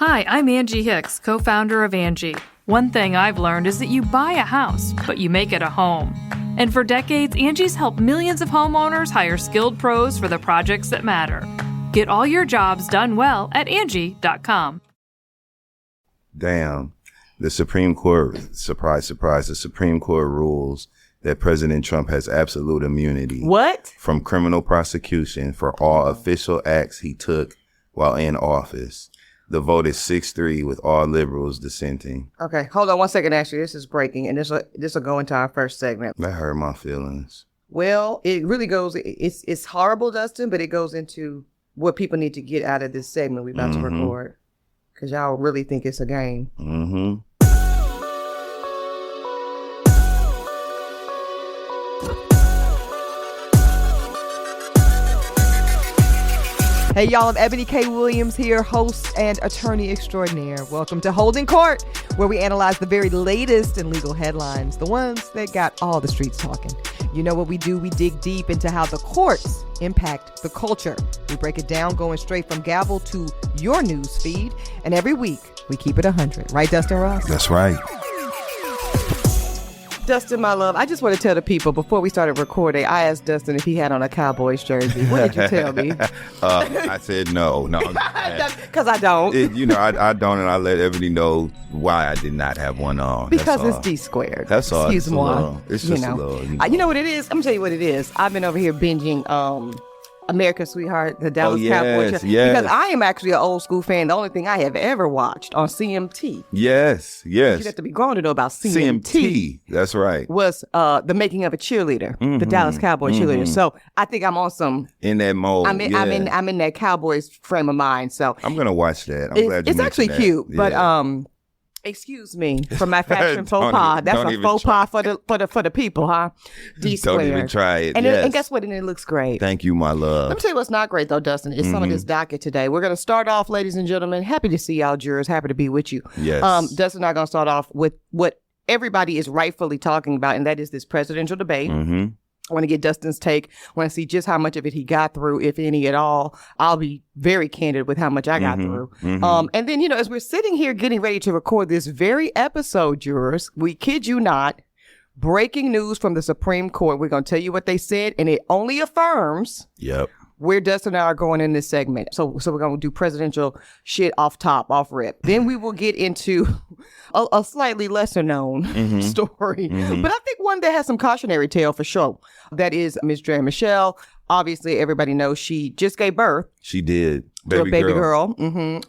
Hi, I'm Angie Hicks, co-founder of Angie. One thing I've learned is that you buy a house, but you make it a home. And for decades, Angie's helped millions of homeowners hire skilled pros for the projects that matter. Get all your jobs done well at Angie.com. Damn. The Supreme Court, surprise, surprise, the Supreme Court rules that President Trump has absolute immunity. What? From criminal prosecution for all official acts he took while in office. The vote is 6-3 with all liberals dissenting. Okay, hold on one second, Ashley. This is breaking, and this will go into our first segment. That hurt my feelings. Well, it really goes, it's horrible, Dustin, but it goes into what people need to get out of this segment we're about to record. Because y'all really think it's a game. Mm-hmm. Hey y'all, I'm Eboni K. Williams here, host and attorney extraordinaire. Welcome to Holding Court, where we analyze the very latest in legal headlines, the ones that got all the streets talking. You know what we do? We dig deep into how the courts impact the culture. We break it down, going straight from gavel to your news feed. And every week, we keep it 100. Right, Dustin Ross? That's right. Dustin, my love, I just want to tell the people, before we started recording, I asked Dustin if he had on a Cowboys jersey. What did you tell me? I said no. Because I don't. I don't, and I let everybody know why I did not have one on. Because it's D squared. That's all. Excuse me. It's just a little. You know what it is? I'm going to tell you what it is. I've been over here binging America's Sweetheart, the Dallas Cowboys. Yes. Because I am actually an old school fan. The only thing I have ever watched on CMT. Yes. You'd have to be grown to know about CMT. That's right. Was the making of a cheerleader, the Dallas Cowboy cheerleader. So I think I'm on some in that mode. I'm in that Cowboys frame of mind. So I'm gonna watch that. I'm glad you it's actually that. cute, Yeah. but excuse me for my fashion faux pas. That's a faux pas for the people, huh? D squared. Don't even try it. And guess what? And it looks great. Thank you, my love. Let me tell you what's not great though, Dustin. Is some of this docket today. We're gonna start off, ladies and gentlemen. Happy to see y'all jurors. Happy to be with you. Yes. Dustin and I are gonna start off with what everybody is rightfully talking about, and that is this presidential debate. I want to get Dustin's take. I want to see just how much of it he got through, if any at all. I'll be very candid with how much I got through. And then, as we're sitting here getting ready to record this very episode, jurors, we kid you not, breaking news from the Supreme Court. We're going to tell you what they said, and it only affirms where Dustin and I are going in this segment. So we're going to do presidential shit off rip. Then we will get into a slightly lesser known story. But I think one that has some cautionary tale for sure. That is Miss Draya Michele. Obviously, everybody knows she just gave birth. She did. To a baby girl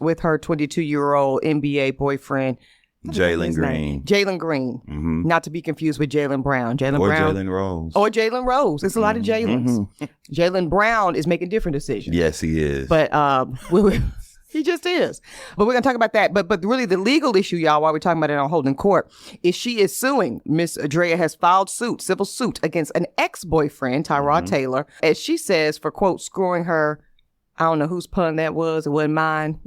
with her 22-year-old NBA boyfriend. Jalen Green. Jalen Green. Not to be confused with Jaylen Brown. Jalen Rose. Or Jalen Rose. It's a lot of Jalen's. Jaylen Brown is making different decisions. Yes, he is. But he just is. But we're going to talk about that. But really the legal issue, y'all, while we're talking about it on Holding Court, is she is suing. Miss Draya has filed civil suit against an ex-boyfriend, Tyrod Taylor, as she says, for, quote, screwing her. I don't know whose pun that was. It wasn't mine.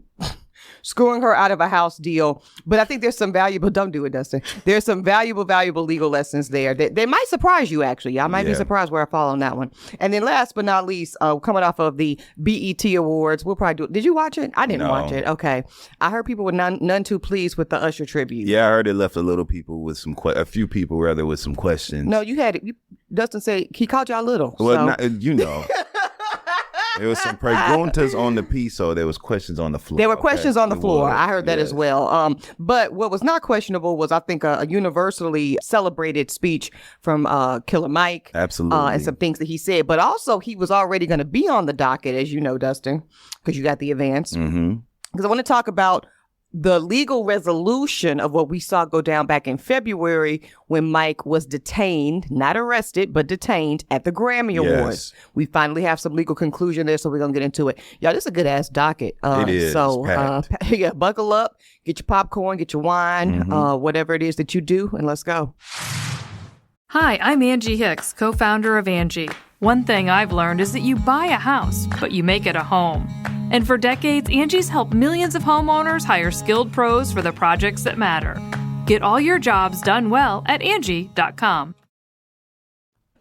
Screwing her out of a house deal. But I think there's some valuable, don't do it, Dustin. There's some valuable legal lessons there that they might surprise you, actually. I might be surprised where I fall on that one. And then last but not least, coming off of the BET Awards, we'll probably do it. Did you watch it? I didn't watch it. Okay. I heard people were none too pleased with the Usher tribute. Yeah, I heard it left a few people rather with some questions. No, you had it. Dustin said he called y'all little. Well, There was some preguntas on the piece, so there was questions on the floor. There were questions on the floor. I heard that as well. But what was not questionable was, I think, a universally celebrated speech from Killer Mike. Absolutely. And some things that he said. But also, he was already going to be on the docket, as you know, Dustin, because you got the advance. Because I want to talk about the legal resolution of what we saw go down back in February when Mike was detained, not arrested, but detained at the Grammy Awards. We finally have some legal conclusion there, so we're going to get into it. Y'all, this is a good-ass docket. It is. So, buckle up, get your popcorn, get your wine, whatever it is that you do, and let's go. Hi, I'm Angie Hicks, co-founder of Angie. One thing I've learned is that you buy a house, but you make it a home. And for decades, Angie's helped millions of homeowners hire skilled pros for the projects that matter. Get all your jobs done well at Angie.com.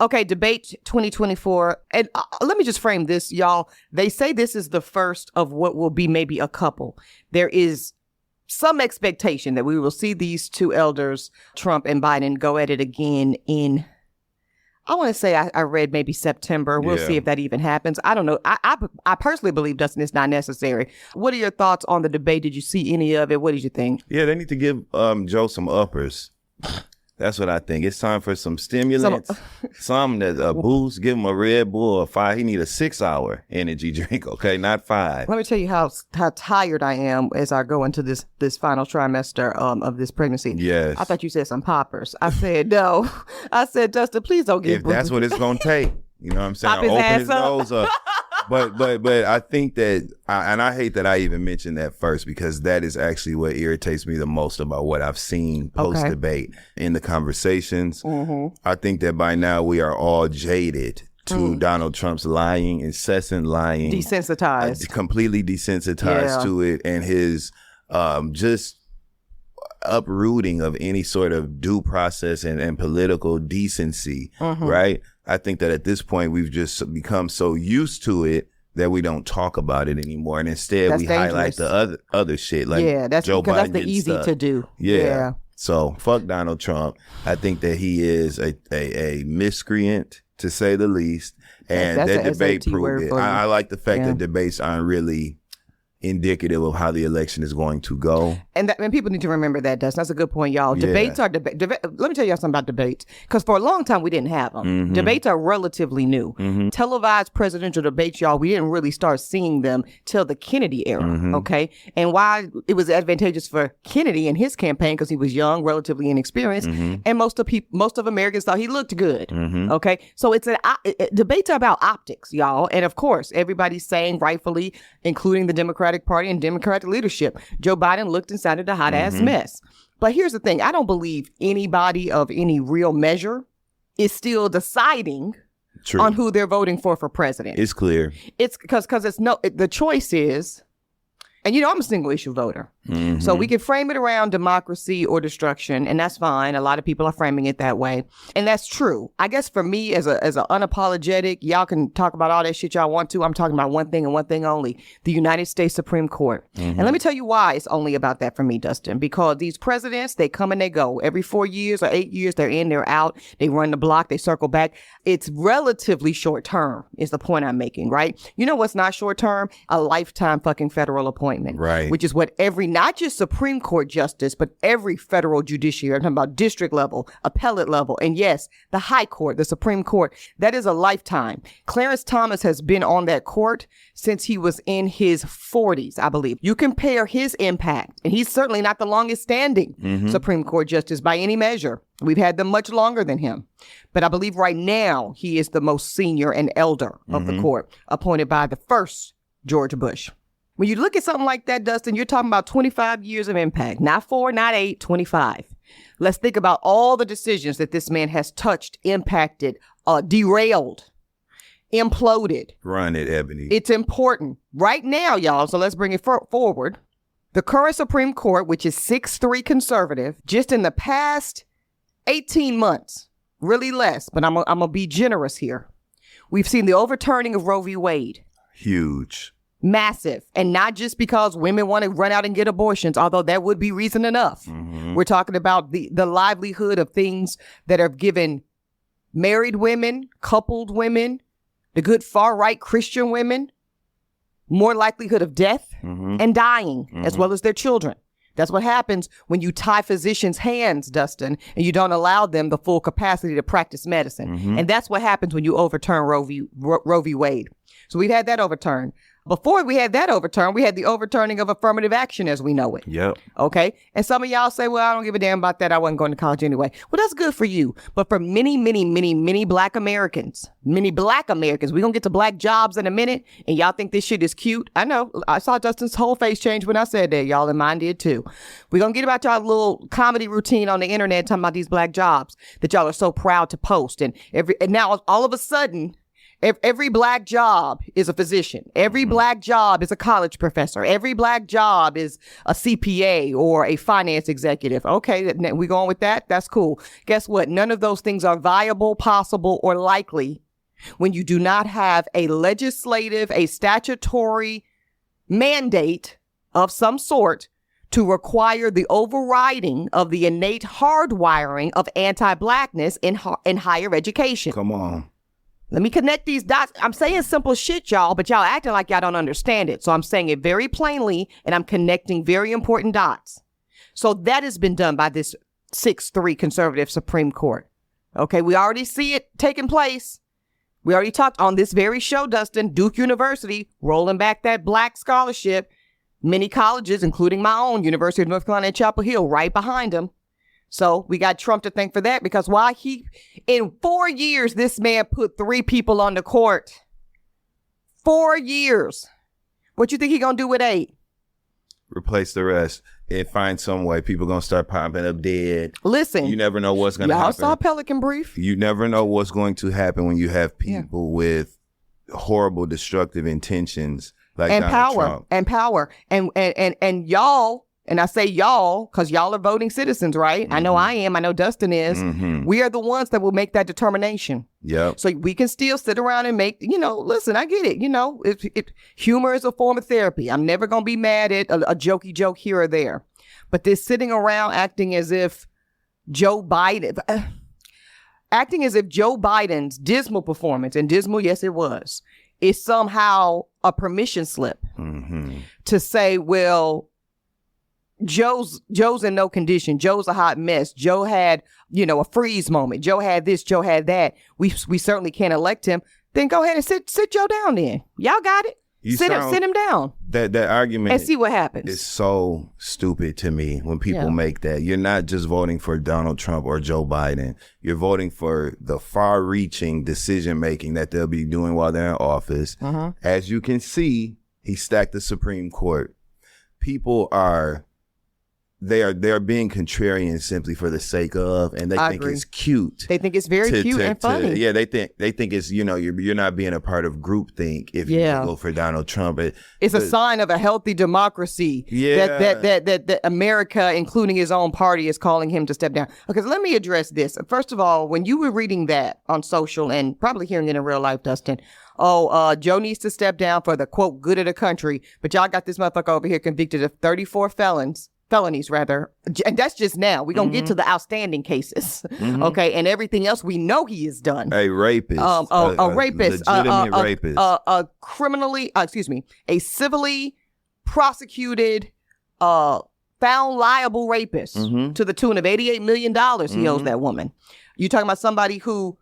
Okay, debate 2024. And let me just frame this, y'all. They say this is the first of what will be maybe a couple. There is some expectation that we will see these two elders, Trump and Biden, go at it again in, I want to say I read maybe September. We'll see if that even happens. I don't know. I personally believe, Dustin, it's not necessary. What are your thoughts on the debate? Did you see any of it? What did you think? Yeah, they need to give Joe some uppers. That's what I think. It's time for some stimulants, some that boost. Give him a Red Bull or 5. He need a 6-hour energy drink, okay, not 5. Let me tell you how tired I am as I go into this final trimester of this pregnancy. Yes. I thought you said some poppers. I said no. I said, Dustin, please don't get. If that's what it's gonna take, you know what I'm saying? Pop his Open ass his up. nose up. But I think that, I hate that I even mentioned that first, because that is actually what irritates me the most about what I've seen post-debate in the conversations. I think that by now we are all jaded to Donald Trump's lying, incessant lying. Desensitized. Completely desensitized to it, and his just uprooting of any sort of due process and political decency, right? I think that at this point we've just become so used to it that we don't talk about it anymore, and instead we highlight the other shit, like Joe Biden. That's the easy stuff. to do. Yeah. So fuck Donald Trump. I think that he is a miscreant, to say the least, and that debate proved it. I like the fact that debates aren't really indicative of how the election is going to go. And people need to remember that, Dustin. That's a good point, y'all. Debates are let me tell y'all something about debates, because for a long time we didn't have them. Debates are relatively new. Televised presidential debates, y'all, we didn't really start seeing them till the Kennedy era, okay? And why it was advantageous for Kennedy and his campaign, because he was young, relatively inexperienced, and most of Americans thought he looked good, okay? So debates are about optics, y'all. And of course, everybody's saying, rightfully, including the Democratic Party and Democratic leadership, Joe Biden looked and sounded a hot ass mess. But here's the thing. I don't believe anybody of any real measure is still deciding on who they're voting for president. It's clear. It's because the choice is, and I'm a single issue voter. So we can frame it around democracy or destruction, and that's fine. A lot of people are framing it that way, and that's true. I guess for me, as a unapologetic, y'all can talk about all that shit y'all want to. I'm talking about one thing and one thing only: the United States Supreme Court. And let me tell you why it's only about that for me, Dustin. Because these presidents, they come and they go. Every 4 years or 8 years, they're in, they're out. They run the block, they circle back. It's relatively short term, is the point I'm making, right? You know what's not short term? A lifetime fucking federal appointment, right? Which is what not just Supreme Court justice, but every federal judiciary, I'm talking about district level, appellate level, and yes, the high court, the Supreme Court, that is a lifetime. Clarence Thomas has been on that court since he was in his 40s, I believe. You compare his impact, and he's certainly not the longest standing Supreme Court justice by any measure. We've had them much longer than him. But I believe right now he is the most senior and elder of the court, appointed by the first George Bush. When you look at something like that, Dustin, you're talking about 25 years of impact. Not 4, not 8, 25. Let's think about all the decisions that this man has touched, impacted, derailed, imploded. Run it, Ebony. It's important. Right now, y'all, so let's bring it forward. The current Supreme Court, which is 6-3 conservative, just in the past 18 months, really less, but I'm going to be generous here. We've seen the overturning of Roe v. Wade. Huge. Massive. And not just because women want to run out and get abortions, although that would be reason enough. We're talking about the livelihood of things that are given married women, coupled women, the good far-right Christian women, more likelihood of death and dying, as well as their children. That's what happens when you tie physicians' hands, Dustin, and you don't allow them the full capacity to practice medicine. And that's what happens when you overturn Roe v. Wade. So we've had that overturned. Before we had that overturn, we had the overturning of affirmative action as we know it. Yep. Okay. And some of y'all say, well, I don't give a damn about that. I wasn't going to college anyway. Well, that's good for you. But for many, many, many, many black Americans, we're going to get to black jobs in a minute. And y'all think this shit is cute. I know. I saw Dustin's whole face change when I said that, y'all, and mine did too. We're going to get about y'all little comedy routine on the internet talking about these black jobs that y'all are so proud to post. And now all of a sudden, every black job is a physician. Every black job is a college professor. Every black job is a CPA or a finance executive. Okay, we going with that? That's cool. Guess what? None of those things are viable, possible, or likely when you do not have a legislative, a statutory mandate of some sort to require the overriding of the innate hardwiring of anti-blackness in higher education. Come on. Let me connect these dots. I'm saying simple shit, y'all, but y'all acting like y'all don't understand it. So I'm saying it very plainly, and I'm connecting very important dots. So that has been done by this 6-3 conservative Supreme Court. Okay, we already see it taking place. We already talked on this very show, Dustin, Duke University, rolling back that black scholarship. Many colleges, including my own, University of North Carolina at Chapel Hill, right behind him. So we got Trump to thank for that, because in 4 years, this man put 3 people on the court. 4 years. What you think he gonna do with 8? Replace the rest and find some way. People gonna start popping up dead. Listen, you never know what's gonna happen. Y'all saw Pelican Brief. You never know what's going to happen when you have people with horrible, destructive intentions like Donald Trump. And power. And y'all. And I say y'all because y'all are voting citizens, right? I know I am. I know Dustin is. We are the ones that will make that determination. Yep. So we can still sit around and make, listen, I get it. Humor is a form of therapy. I'm never going to be mad at a jokey joke here or there. But this sitting around acting as if Joe Biden's dismal performance, and dismal, yes, it was, is somehow a permission slip to say, well, Joe's in no condition. Joe's a hot mess. Joe had, a freeze moment. Joe had this. Joe had that. We certainly can't elect him. Then go ahead and sit Joe down then. Y'all got it. Sit him down. That argument and see what happens. It's so stupid to me when people make that. You're not just voting for Donald Trump or Joe Biden. You're voting for the far-reaching decision-making that they'll be doing while they're in office. As you can see, he stacked the Supreme Court. People they're being contrarian simply for the sake of, and they think it's cute. They think it's very cute and funny. They think it's you're not being a part of groupthink if you go for Donald Trump. It's a sign of a healthy democracy. That America, including his own party, is calling him to step down. Okay, so let me address this. First of all, when you were reading that on social and probably hearing it in real life, Dustin, Joe needs to step down for the quote good of the country, but y'all got this motherfucker over here convicted of 34 felonies, and that's just now. We're going to get to the outstanding cases, okay, and everything else we know he has done. A rapist. A rapist. Legitimate rapist. A civilly prosecuted, found liable rapist to the tune of $88 million he owes that woman. You're talking about somebody who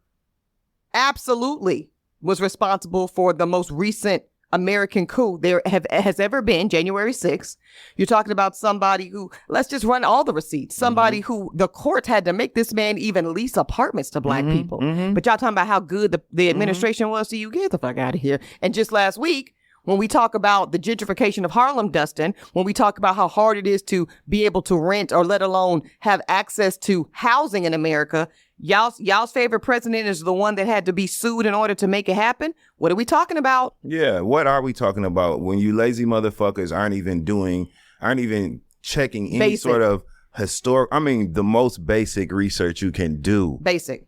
absolutely was responsible for the most recent American coup there has ever been, January 6th. You're talking about somebody who, let's just run all the receipts, somebody who the courts had to make this man even lease apartments to black people. But y'all talking about how good the administration was to you. Get the fuck out of here. And just last week, when we talk about the gentrification of Harlem, Dustin, when we talk about how hard it is to be able to rent or let alone have access to housing in America, y'all's favorite president is the one that had to be sued in order to make it happen. What are we talking about? Yeah, what are we talking about when you lazy motherfuckers aren't even checking any sort of the most basic research you can do. Basic.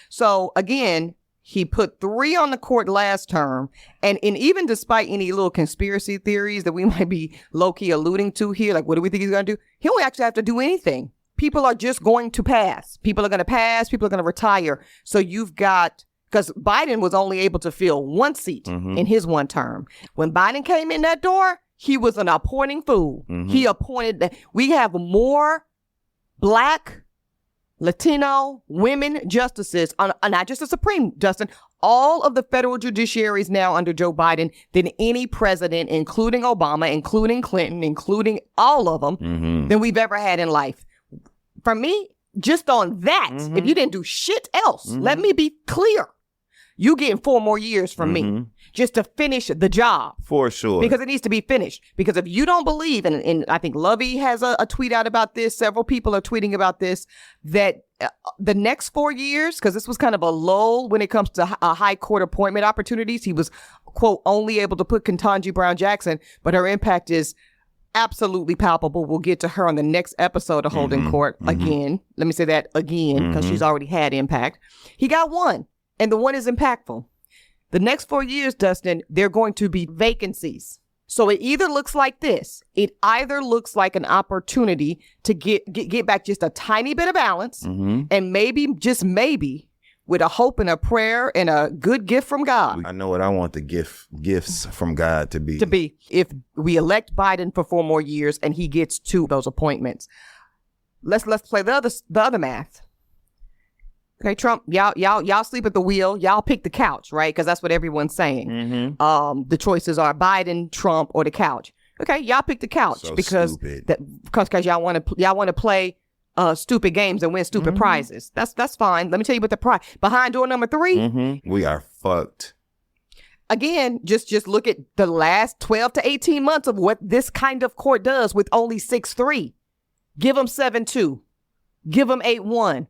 So again, he put 3 on the court last term, and even despite any little conspiracy theories that we might be low-key alluding to here, like what do we think he's going to do? He don't actually have to do anything. People are just going to pass. People are going to pass. People are going to retire. So you've got, because Biden was only able to fill 1 seat in his 1 term. When Biden came in that door, he was an appointing fool. He appointed, we have more black, Latino women justices, not just the Supreme, Dustin, all of the federal judiciaries now under Joe Biden than any president, including Obama, including Clinton, including all of them, than we've ever had in life. For me, just on that, if you didn't do shit else, let me be clear. You getting 4 more years from me just to finish the job. For sure. Because it needs to be finished. Because if you don't believe, and I think Lovey has a tweet out about this, several people are tweeting about this, that the next 4 years, because this was kind of a lull when it comes to high court appointment opportunities. He was, quote, only able to put Ketanji Brown Jackson, but her impact is absolutely palpable. We'll get to her on the next episode of Holding Court again. Let me say that again, because she's already had impact. He got 1, and the 1 is impactful. The next 4 years, Dustin, they're going to be vacancies. So it either looks like this. It either looks like an opportunity to get back just a tiny bit of balance, and maybe, just maybe, with a hope and a prayer and a good gift from God. I know what I want the gifts from God to be. If we elect Biden for 4 more years and he gets 2 of those appointments. Let's play the other math. Okay, Trump, y'all sleep at the wheel. Y'all pick the couch, right? Because that's what everyone's saying. The choices are Biden, Trump, or the couch. Okay, y'all pick the couch because y'all want to play stupid games and win stupid prizes. That's fine. Let me tell you what the prize behind door number 3. We are fucked. Again, just look at the last 12 to 18 months of what this kind of court does with only 6-3. Give them 7-2. Give them 8-1.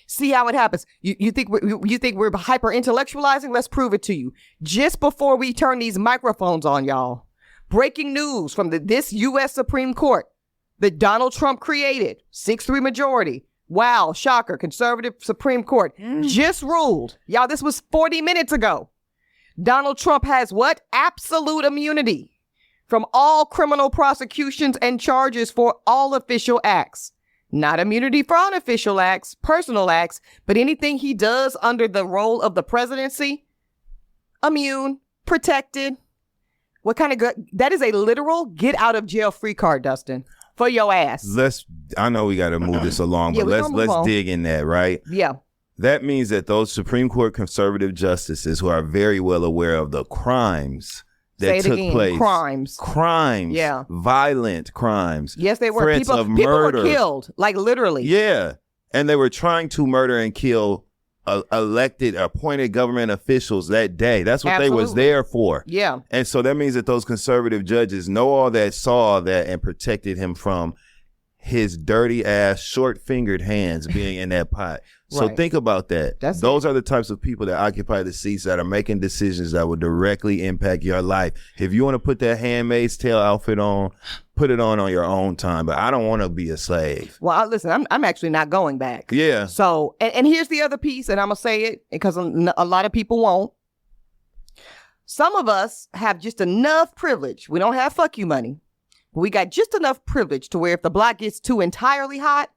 See how it happens. You think we're hyper intellectualizing? Let's prove it to you. Just before we turn these microphones on, y'all, breaking news from this U.S. Supreme Court that Donald Trump created, 6-3 majority. Wow, shocker! Conservative Supreme Court just ruled. Y'all, this was 40 minutes ago. Donald Trump has what? Absolute immunity from all criminal prosecutions and charges for all official acts. Not immunity for unofficial acts, personal acts, but anything he does under the role of the presidency, immune, protected. What kind of that is a literal get out of jail free card, Dustin, for your ass. I know we got to move this along, but let's dig in that, right? Yeah. That means that those Supreme Court conservative justices who are very well aware of the crimes that took place. Crimes. Yeah. Violent crimes. Yes, they were. Threats of murder. People were killed, like literally. Yeah. And they were trying to murder and kill elected, appointed government officials that day. That's what they was there for. Yeah. And so that means that those conservative judges know all that, saw all that, and protected him from his dirty ass, short-fingered hands being in that pot. So think about that. Those are the types of people that occupy the seats that are making decisions that will directly impact your life. If you want to put that Handmaid's Tale outfit on, put it on your own time. But I don't want to be a slave. Well, listen, I'm actually not going back. Yeah. So, and here's the other piece, and I'm going to say it because a lot of people won't. Some of us have just enough privilege. We don't have fuck you money. But we got just enough privilege to where if the block gets too entirely hot,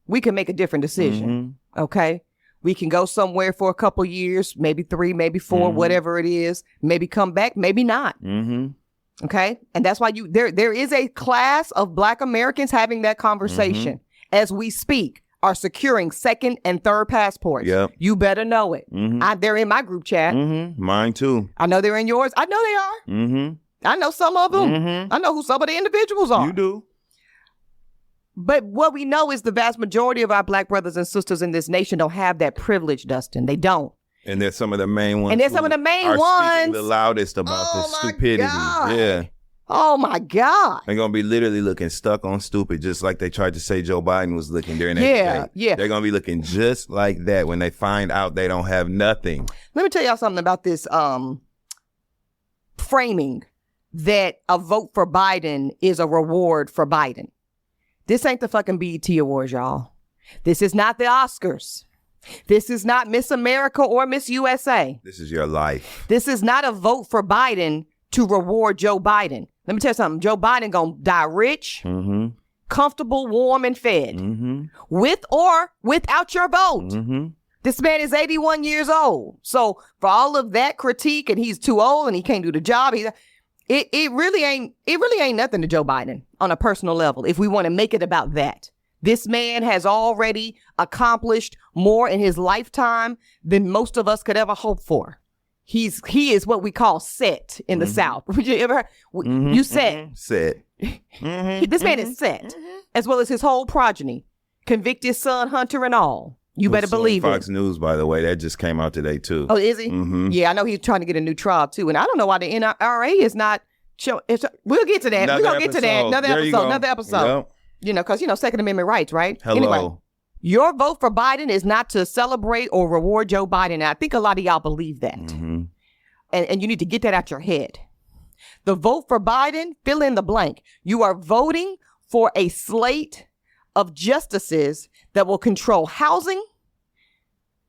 we can make a different decision. Okay. We can go somewhere for a couple years, maybe 3, maybe 4, whatever it is. Maybe come back, maybe not. Okay. And that's why there is a class of Black Americans having that conversation as we speak, are securing 2nd and 3rd passports. Yep. You better know it. They're in my group chat. Mine too. I know they're in yours. I know they are. I know some of them. I know who some of the individuals are. You do. But what we know is the vast majority of our Black brothers and sisters in this nation don't have that privilege, Dustin. They don't. And they're some of the main ones. And they're some of the main ones. Speaking the loudest about this stupidity. God. Yeah. Oh my God. They're going to be literally looking stuck on stupid, just like they tried to say Joe Biden was looking during that debate. Yeah. They're going to be looking just like that when they find out they don't have nothing. Let me tell y'all something about this framing that a vote for Biden is a reward for Biden. This ain't the fucking BET Awards, y'all. This is not the Oscars. This is not Miss America or Miss USA. This is your life. This is not a vote for Biden to reward Joe Biden. Let me tell you something. Joe Biden gonna die rich, comfortable, warm, and fed. With or without your vote. This man is 81 years old. So for all of that critique, and he's too old and he can't do the job, it really ain't nothing to Joe Biden on a personal level if we want to make it about that. This man has already accomplished more in his lifetime than most of us could ever hope for. He is what we call set in the South. You ever you set. Set. This man is set, as well as his whole progeny, convicted son, Hunter, and all. You better believe it. Fox News, by the way, that just came out today too. Oh, is he? Yeah, I know he's trying to get a new trial too, and I don't know why the NRA is not showing. We'll get to that. We're gonna get to that. Another episode. Yep. You know, because Second Amendment rights, right? Hello. Anyway, your vote for Biden is not to celebrate or reward Joe Biden. And I think a lot of y'all believe that, and you need to get that out your head. The vote for Biden, fill in the blank. You are voting for a slate of justices that will control housing,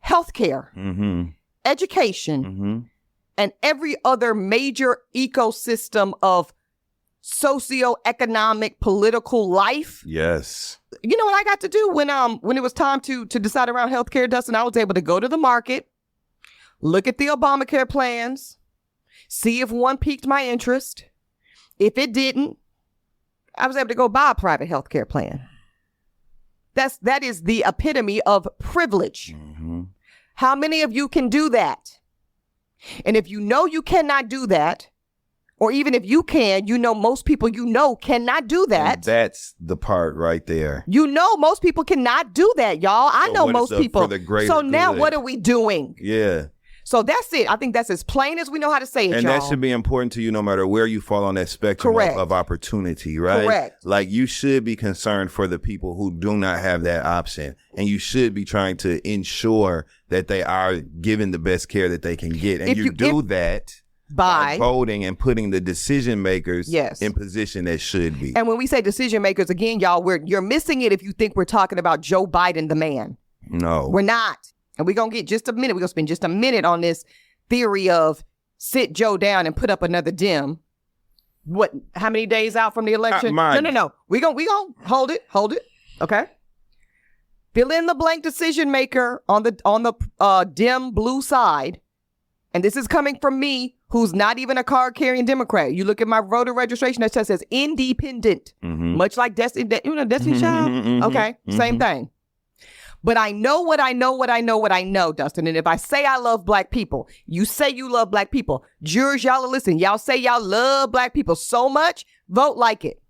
healthcare, education, and every other major ecosystem of socioeconomic, political life. Yes. You know what I got to do when it was time to decide around healthcare, Dustin? I was able to go to the market, look at the Obamacare plans, see if one piqued my interest. If it didn't, I was able to go buy a private healthcare plan. That is the epitome of privilege. Mm-hmm. How many of you can do that? And if you know you cannot do that, or even if you can, you know most people you know cannot do that. And that's the part right there. You know most people cannot do that, y'all. I know most people. So now what are we doing? Yeah. So that's it. I think that's as plain as we know how to say it, and y'all. That should be important to you no matter where you fall on that spectrum of opportunity, right? Correct. Like you should be concerned for the people who do not have that option. And you should be trying to ensure that they are given the best care that they can get. And you do that by voting and putting the decision makers in position that should be. And when we say decision makers, again, y'all, you're missing it if you think we're talking about Joe Biden, the man. No. We're not. And we're going to get just a minute. We're going to spend just a minute on this theory of sit Joe down and put up another Dem. What? How many days out from the election? No. We gonna hold it. Okay. Fill in the blank decision maker on the Dem blue side. And this is coming from me, who's not even a card carrying Democrat. You look at my voter registration that says independent, much like Destiny Child. Okay. Same thing. But I know what I know, Dustin. And if I say I love black people, you say you love black people. Jurors, y'all are listening. Y'all say y'all love black people so much, vote like it.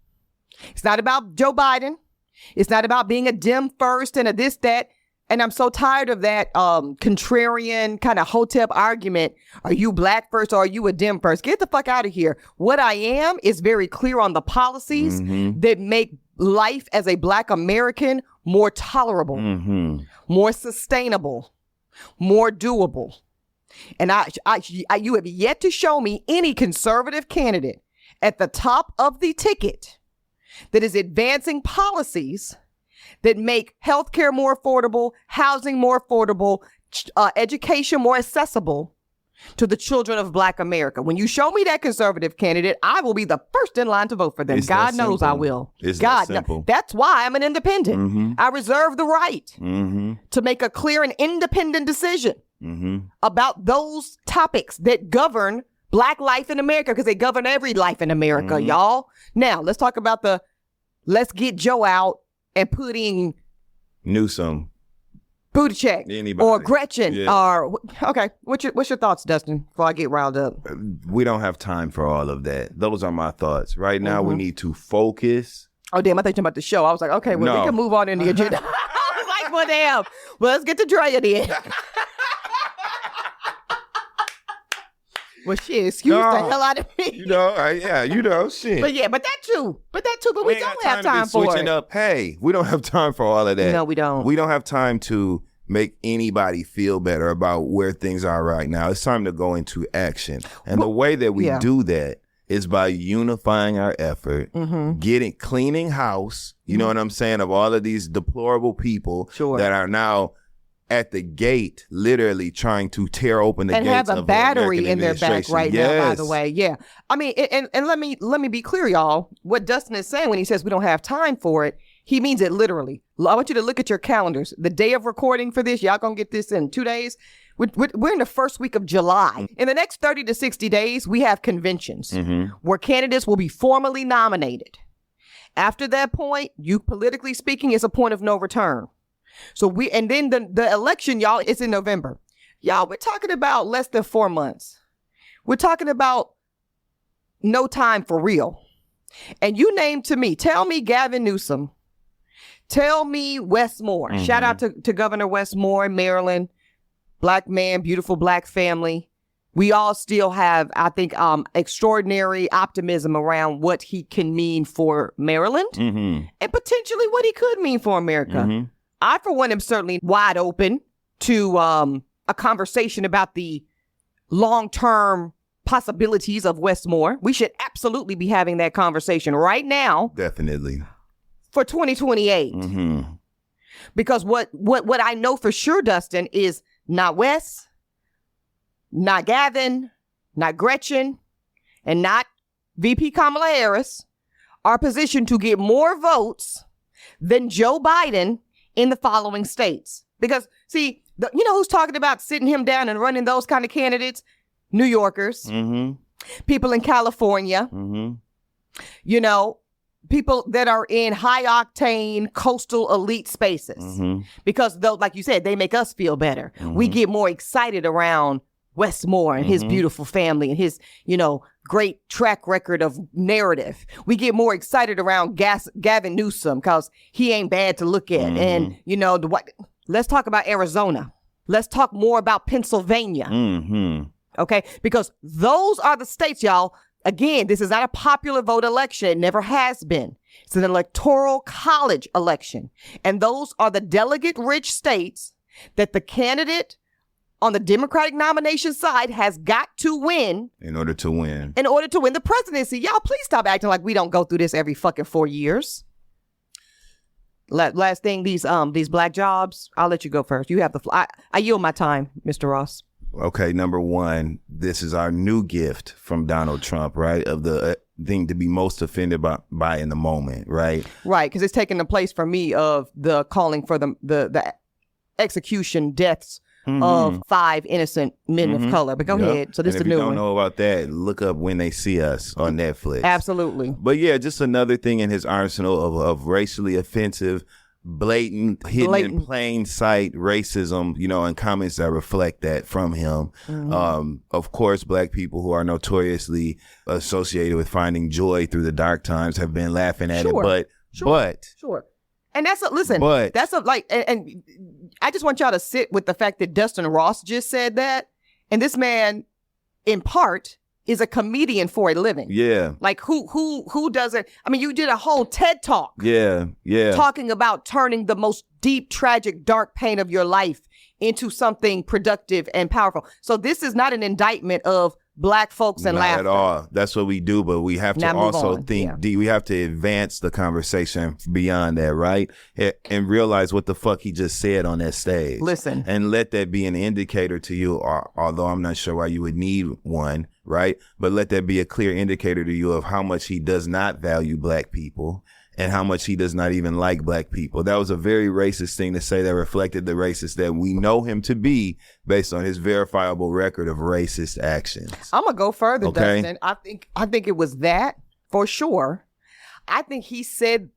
It's not about Joe Biden. It's not about being a Dem first and a this, that. And I'm so tired of that contrarian kind of hotep argument. Are you black first or are you a Dem first? Get the fuck out of here. What I am is very clear on the policies that make life as a black American more tolerable, more sustainable, more doable. And you have yet to show me any conservative candidate at the top of the ticket that is advancing policies that make healthcare more affordable, housing more affordable, education more accessible to the children of black America. When you show me that conservative candidate, I will be the first in line to vote for them. It's God knows I will. It's God that simple. That's why I'm an independent. I reserve the right to make a clear and independent decision about those topics that govern black life in America, because they govern every life in America, y'all. Now, let's talk about let's get Joe out and putting Newsom, Buttigieg, or Gretchen, or okay. What's your thoughts, Dustin? Before I get riled up, we don't have time for all of that. Those are my thoughts. Right now, we need to focus. Oh damn! I thought you about the show. I was like, okay, well, we can move on in the agenda. I was like, well, damn. Well, let's get to Draya then. Well, shit, excuse the hell out of me. Shit. But that too. But we don't have time for switching it. Up. Hey, we don't have time for all of that. No, we don't. We don't have time to make anybody feel better about where things are right now. It's time to go into action. And the way that we do that is by unifying our effort, cleaning house, you know what I'm saying, of all of these deplorable people that are now at the gate, literally trying to tear open the gates and have a battery in their back right now, by the way. Yeah. I mean, and let me be clear, y'all. What Dustin is saying when he says we don't have time for it, he means it literally. I want you to look at your calendars. The day of recording for this, y'all gonna get this in 2 days. We're in the first week of July. In the next 30 to 60 days, we have conventions where candidates will be formally nominated. After that point, politically speaking, it's a point of no return. So and then the election, y'all, it's in November. Y'all, we're talking about less than 4 months. We're talking about no time for real. And you name to me, tell me Gavin Newsom, tell me Wes Moore. Shout out to Governor Wes Moore in Maryland. Black man, beautiful black family. We all still have, I think, extraordinary optimism around what he can mean for Maryland and potentially what he could mean for America. I, for one, am certainly wide open to a conversation about the long-term possibilities of Wes Moore. We should absolutely be having that conversation right now. Definitely. For 2028. Because what I know for sure, Dustin, is not Wes, not Gavin, not Gretchen, and not VP Kamala Harris are positioned to get more votes than Joe Biden in the following states. Because, see, you know who's talking about sitting him down and running those kind of candidates? New Yorkers, people in California, you know, people that are in high octane coastal elite spaces. Because though, like you said, they make us feel better. We get more excited around Westmore and his beautiful family and his, you know, great track record of narrative. We get more excited around Gavin Newsom because he ain't bad to look at. And, you know, let's talk about Arizona. Let's talk more about Pennsylvania. Okay? Because those are the states, y'all. Again, this is not a popular vote election. It never has been. It's an electoral college election. And those are the delegate-rich states that the candidate on the Democratic nomination side has got to win. In order to win the presidency. Y'all, please stop acting like we don't go through this every fucking 4 years. Last thing, these black jobs. I'll let you go first. You have the I yield my time, Mr. Ross. Okay, number one, this is our new gift from Donald Trump, right? Of the thing to be most offended by in the moment, right? Right, because it's taking the place for me of the calling for the execution deaths of 5 innocent men of color. But go ahead. So this is the new one. If you don't know about that, look up When They See Us on Netflix. Absolutely. But yeah, just another thing in his arsenal of racially offensive, blatant, hidden in plain sight racism, you know, and comments that reflect that from him. Of course, black people who are notoriously associated with finding joy through the dark times have been laughing at it. But and that's and I just want y'all to sit with the fact that Dustin Ross just said that. And this man, in part, is a comedian for a living. Yeah. Like who doesn't? I mean, you did a whole TED talk. Yeah. Talking about turning the most deep, tragic, dark pain of your life into something productive and powerful. So this is not an indictment of black folks and laughter. Not at all. That's what we do, but we have to also think, we have to advance the conversation beyond that, right? And realize what the fuck he just said on that stage. Listen. And let that be an indicator to you, although I'm not sure why you would need one, right? But let that be a clear indicator to you of how much he does not value black people and how much he does not even like black people. That was a very racist thing to say that reflected the racist that we know him to be based on his verifiable record of racist actions. I'm going to go further, Dustin. I think it was that for sure. I think he said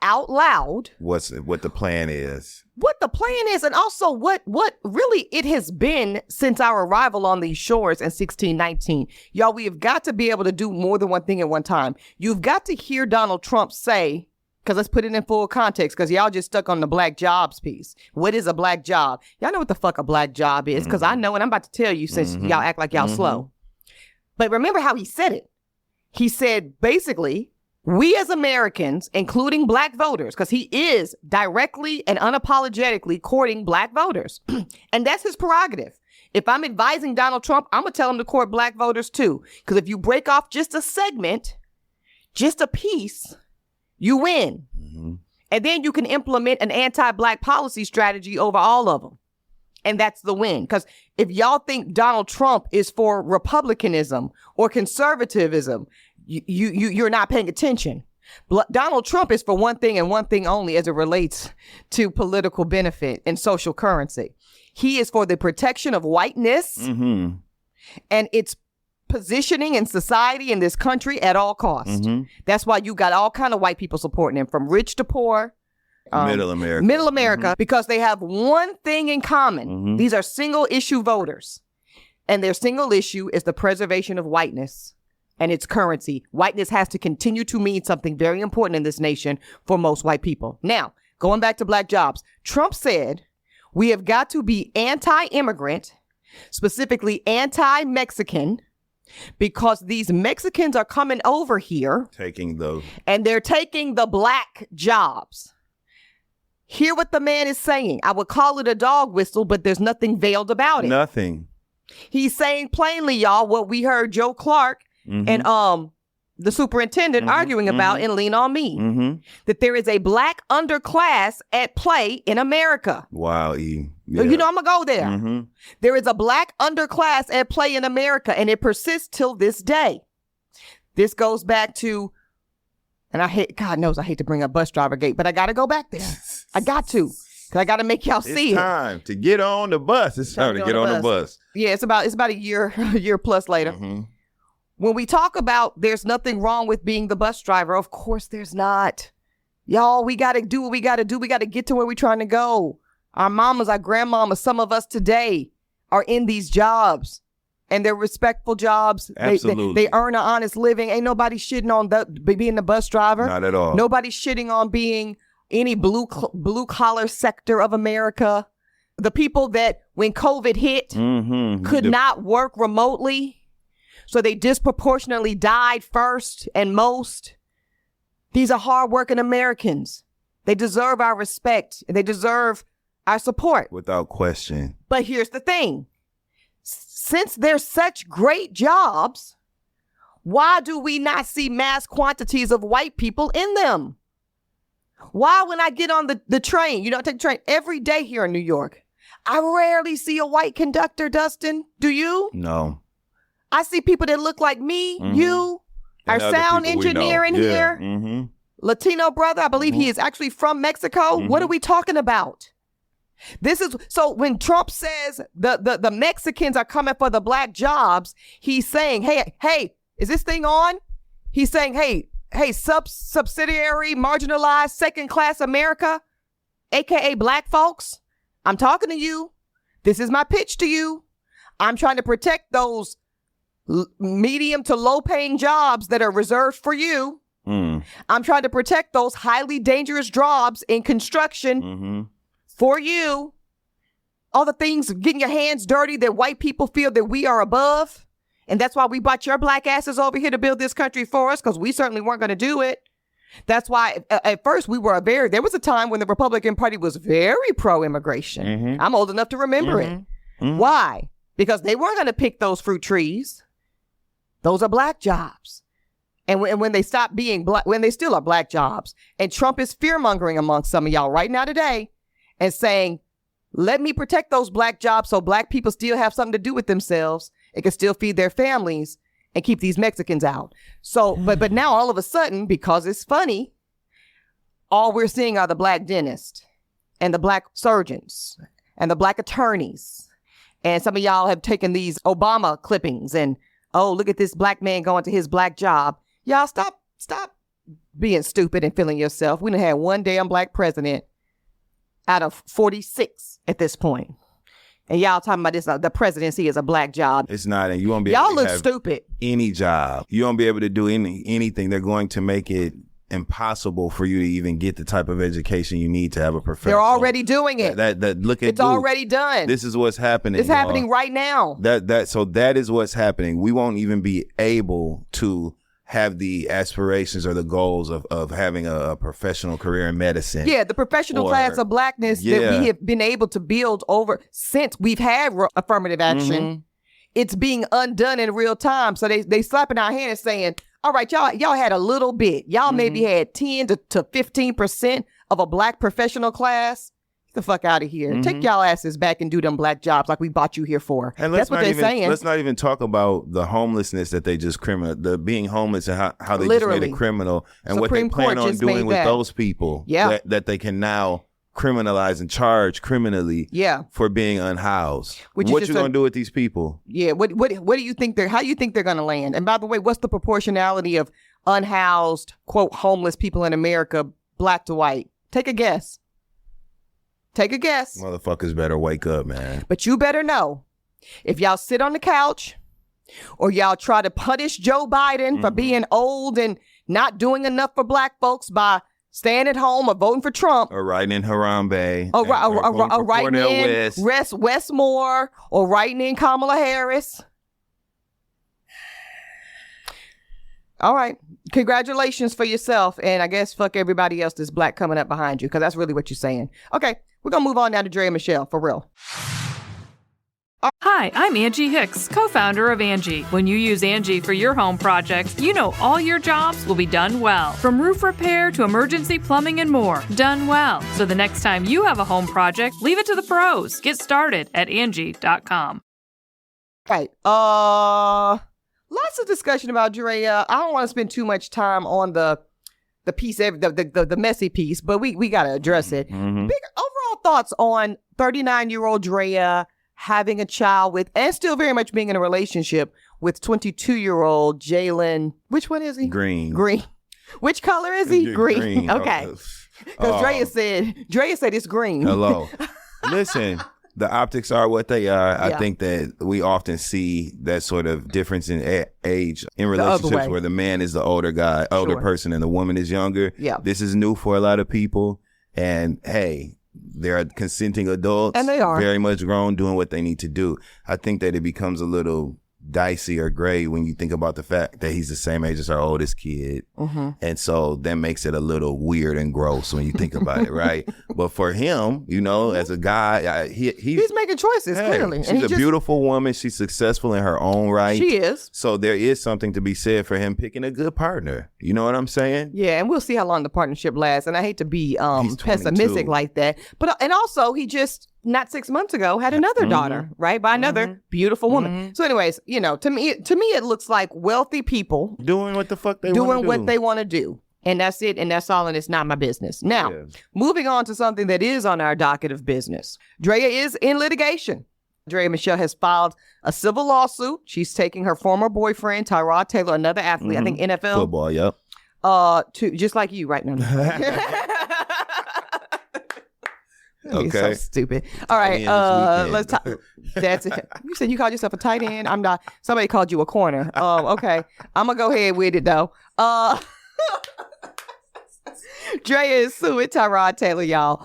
out loud what the plan is. What the plan is, and also what really it has been since our arrival on these shores in 1619. Y'all, we have got to be able to do more than one thing at one time. You've got to hear Donald Trump say, because let's put it in full context, because y'all just stuck on the black jobs piece. What is a black job? Y'all know what the fuck a black job is, because I know, and I'm about to tell you since y'all act like y'all slow. But remember how he said it. He said, basically, we as Americans, including black voters, because he is directly and unapologetically courting black voters. And that's his prerogative. If I'm advising Donald Trump, I'm going to tell him to court black voters too. Because if you break off just a segment, just a piece, you win. And then you can implement an anti-black policy strategy over all of them. And that's the win. Because if y'all think Donald Trump is for republicanism or conservatism, you're not paying attention. Donald Trump is for one thing and one thing only as it relates to political benefit and social currency. He is for the protection of whiteness and its positioning in society in this country at all costs. That's why you got all kind of white people supporting him, from rich to poor. Middle America, because they have one thing in common. These are single issue voters. And their single issue is the preservation of whiteness and its currency. Whiteness has to continue to mean something very important in this nation for most white people. Now, going back to black jobs, Trump said we have got to be anti-immigrant, specifically anti-Mexican, because these Mexicans are coming over here and they're taking the black jobs. Hear what the man is saying. I would call it a dog whistle, but there's nothing veiled about it. Nothing. He's saying plainly, y'all, what we heard Joe Clark and the superintendent arguing about in Lean On Me, that there is a black underclass at play in America. Wow, E. Yeah. You know, I'm going to go there. There is a black underclass at play in America, and it persists till this day. This goes back to, and God knows I hate to bring up bus driver gate, but I got to go back there. I got to, because I got to make y'all see it. It's time to get on the bus. It's time to get on the bus. Yeah, it's about a year plus later. Mm-hmm. When we talk about there's nothing wrong with being the bus driver, of course there's not. Y'all, we got to do what we got to do. We got to get to where we're trying to go. Our mamas, our grandmamas, some of us today are in these jobs, and they're respectful jobs. Absolutely. They earn an honest living. Ain't nobody shitting on being the bus driver. Not at all. Nobody's shitting on being any blue collar sector of America. The people that when COVID hit could not work remotely, so they disproportionately died first and most. These are hardworking Americans. They deserve our respect. They deserve our support. Without question. But here's the thing. Since they're such great jobs, why do we not see mass quantities of white people in them? Why, when I get on the train, I take the train every day here in New York, I rarely see a white conductor, Dustin. Do you? No. I see people that look like me, you, and our sound engineer in here, Latino brother. I believe he is actually from Mexico. What are we talking about? This is so when Trump says the Mexicans are coming for the black jobs, he's saying, hey, is this thing on? He's saying, hey, subsidiary, marginalized, second class America, aka black folks, I'm talking to you. This is my pitch to you. I'm trying to protect those medium to low paying jobs that are reserved for you. I'm trying to protect those highly dangerous jobs in construction for you. All the things, getting your hands dirty that white people feel that we are above. And that's why we brought your black asses over here to build this country for us, because we certainly weren't going to do it. That's why at first there was a time when the Republican Party was very pro-immigration. I'm old enough to remember it. Why? Because they weren't going to pick those fruit trees. Those are black jobs. And when they stop being black, when they still are black jobs, and Trump is fear-mongering among some of y'all right now today and saying, let me protect those black jobs so black people still have something to do with themselves and can still feed their families and keep these Mexicans out. So, but now all of a sudden, because it's funny, all we're seeing are the black dentists and the black surgeons and the black attorneys. And some of y'all have taken these Obama clippings and, oh, look at this black man going to his black job. Y'all stop being stupid and feeling yourself. We done had one damn black president out of 46 at this point. And y'all talking about this, the presidency is a black job. It's not, and you won't be able y'all to look have stupid. Any job. You won't be able to do anything. They're going to make it impossible for you to even get the type of education you need to have a profession. They're already doing it. Look at it's already done. This is what's happening. It's happening right now. So that is what's happening. We won't even be able to have the aspirations or the goals of having a professional career in medicine. Yeah, the professional class of blackness that we have been able to build over since we've had affirmative action. It's being undone in real time. So they slapping our hand and saying, all right, y'all had a little bit. Y'all maybe had 10 to 15% of a black professional class. Get the fuck out of here. Take y'all asses back and do them black jobs like we bought you here for. And that's what they're saying. Let's not even talk about the homelessness that they just the being homeless and how they just made it criminal and Supreme what they plan on doing with those people. Yeah. That they can now criminalize and charge criminally for being unhoused. What you going to do with these people? Yeah. What do you think how do you think they're going to land? And by the way, what's the proportionality of unhoused, quote, homeless people in America, black to white? Take a guess. Take a guess. Motherfuckers better wake up, man. But you better know, if y'all sit on the couch or y'all try to punish Joe Biden for being old and not doing enough for black folks by staying at home or voting for Trump. Or writing in Harambe. Or writing in Westmore or writing in Kamala Harris. All right. Congratulations for yourself. And I guess fuck everybody else that's black coming up behind you, because that's really what you're saying. Okay. We're going to move on now to Draya Michele, for real. Hi, I'm Angie Hicks, co-founder of Angie. When you use Angie for your home projects, you know all your jobs will be done well. From roof repair to emergency plumbing and more, done well. So the next time you have a home project, leave it to the pros. Get started at Angie.com. Right. lots of discussion about Draya. I don't want to spend too much time on the piece, the messy piece, but we got to address it. Mm-hmm. Big overall thoughts on 39-year-old Draya having a child with, and still very much being in a relationship with 22-year-old Jalen. Which one is he? Green. Which color is he? Green. Okay. Because Draya said it's green. Hello. Listen, the optics are what they are. I think that we often see that sort of difference in age in relationships where the man is the older person, and the woman is younger. Yeah. This is new for a lot of people. And hey, they're consenting adults. And they are. Very much grown, doing what they need to do. I think that it becomes a little dicey or gray when you think about the fact that he's the same age as our oldest kid. Mm-hmm. And so that makes it a little weird and gross when you think about it, right? But for him, you know, as a guy, he's making choices, clearly. She's a beautiful woman. She's successful in her own right. She is. So there is something to be said for him picking a good partner. You know what I'm saying? Yeah, and we'll see how long the partnership lasts. And I hate to be pessimistic like that. But and also, he just, not 6 months ago, had another daughter, right? By another beautiful woman. So anyways, you know, to me, it looks like wealthy people doing what the fuck they want to do. Doing what they want to do. And that's it. And that's all. And it's not my business. Now, moving on to something that is on our docket of business. Draya is in litigation. Draya Michele has filed a civil lawsuit. She's taking her former boyfriend, Tyrod Taylor, another athlete, I think NFL. Football, yep. To just like you right now. Okay. So stupid. All right, let's talk. That's it. You said you called yourself a tight end. I'm not. Somebody called you a corner. Okay. I'm gonna go ahead with it though. Draya is suing Tyrod Taylor, y'all,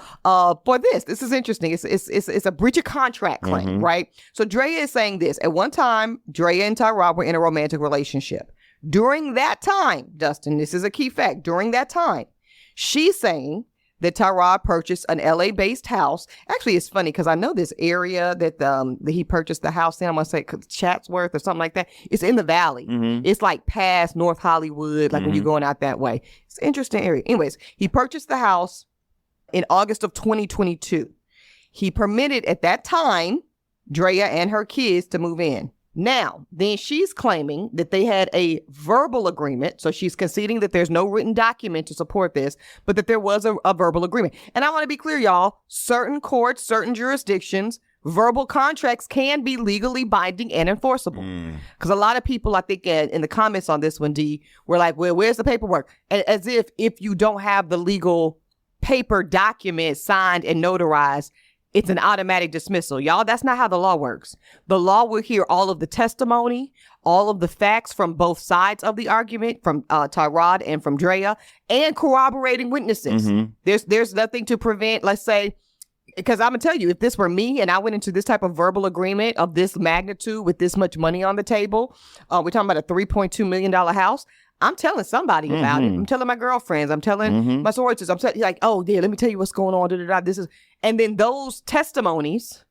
for this. This is interesting. It's a breach of contract claim, right? So Draya is saying this. At one time, Draya and Tyrod were in a romantic relationship. During that time, Dustin, this is a key fact. During that time, she's saying that Tyrod purchased an LA-based house. Actually, it's funny because I know this area that he purchased the house in. I'm going to say Chatsworth or something like that. It's in the valley. It's like past North Hollywood, like when you're going out that way. It's an interesting area. Anyways, he purchased the house in August of 2022. He permitted at that time Draya and her kids to move in. Now, then she's claiming that they had a verbal agreement. So she's conceding that there's no written document to support this, but that there was a verbal agreement. And I want to be clear, y'all, certain courts, certain jurisdictions, verbal contracts can be legally binding and enforceable. Because a lot of people, I think in the comments on this one, D, were like, well, where's the paperwork? As if you don't have the legal paper document signed and notarized, it's an automatic dismissal. Y'all, that's not how the law works. The law will hear all of the testimony, all of the facts from both sides of the argument, from Tyrod and from Draya, and corroborating witnesses. There's nothing to prevent, let's say, because I'm going to tell you, if this were me and I went into this type of verbal agreement of this magnitude with this much money on the table, we're talking about a $3.2 million house, I'm telling somebody about it. I'm telling my girlfriends. I'm telling my sororities. I'm telling like, oh, yeah, let me tell you what's going on. This is, and then those testimonies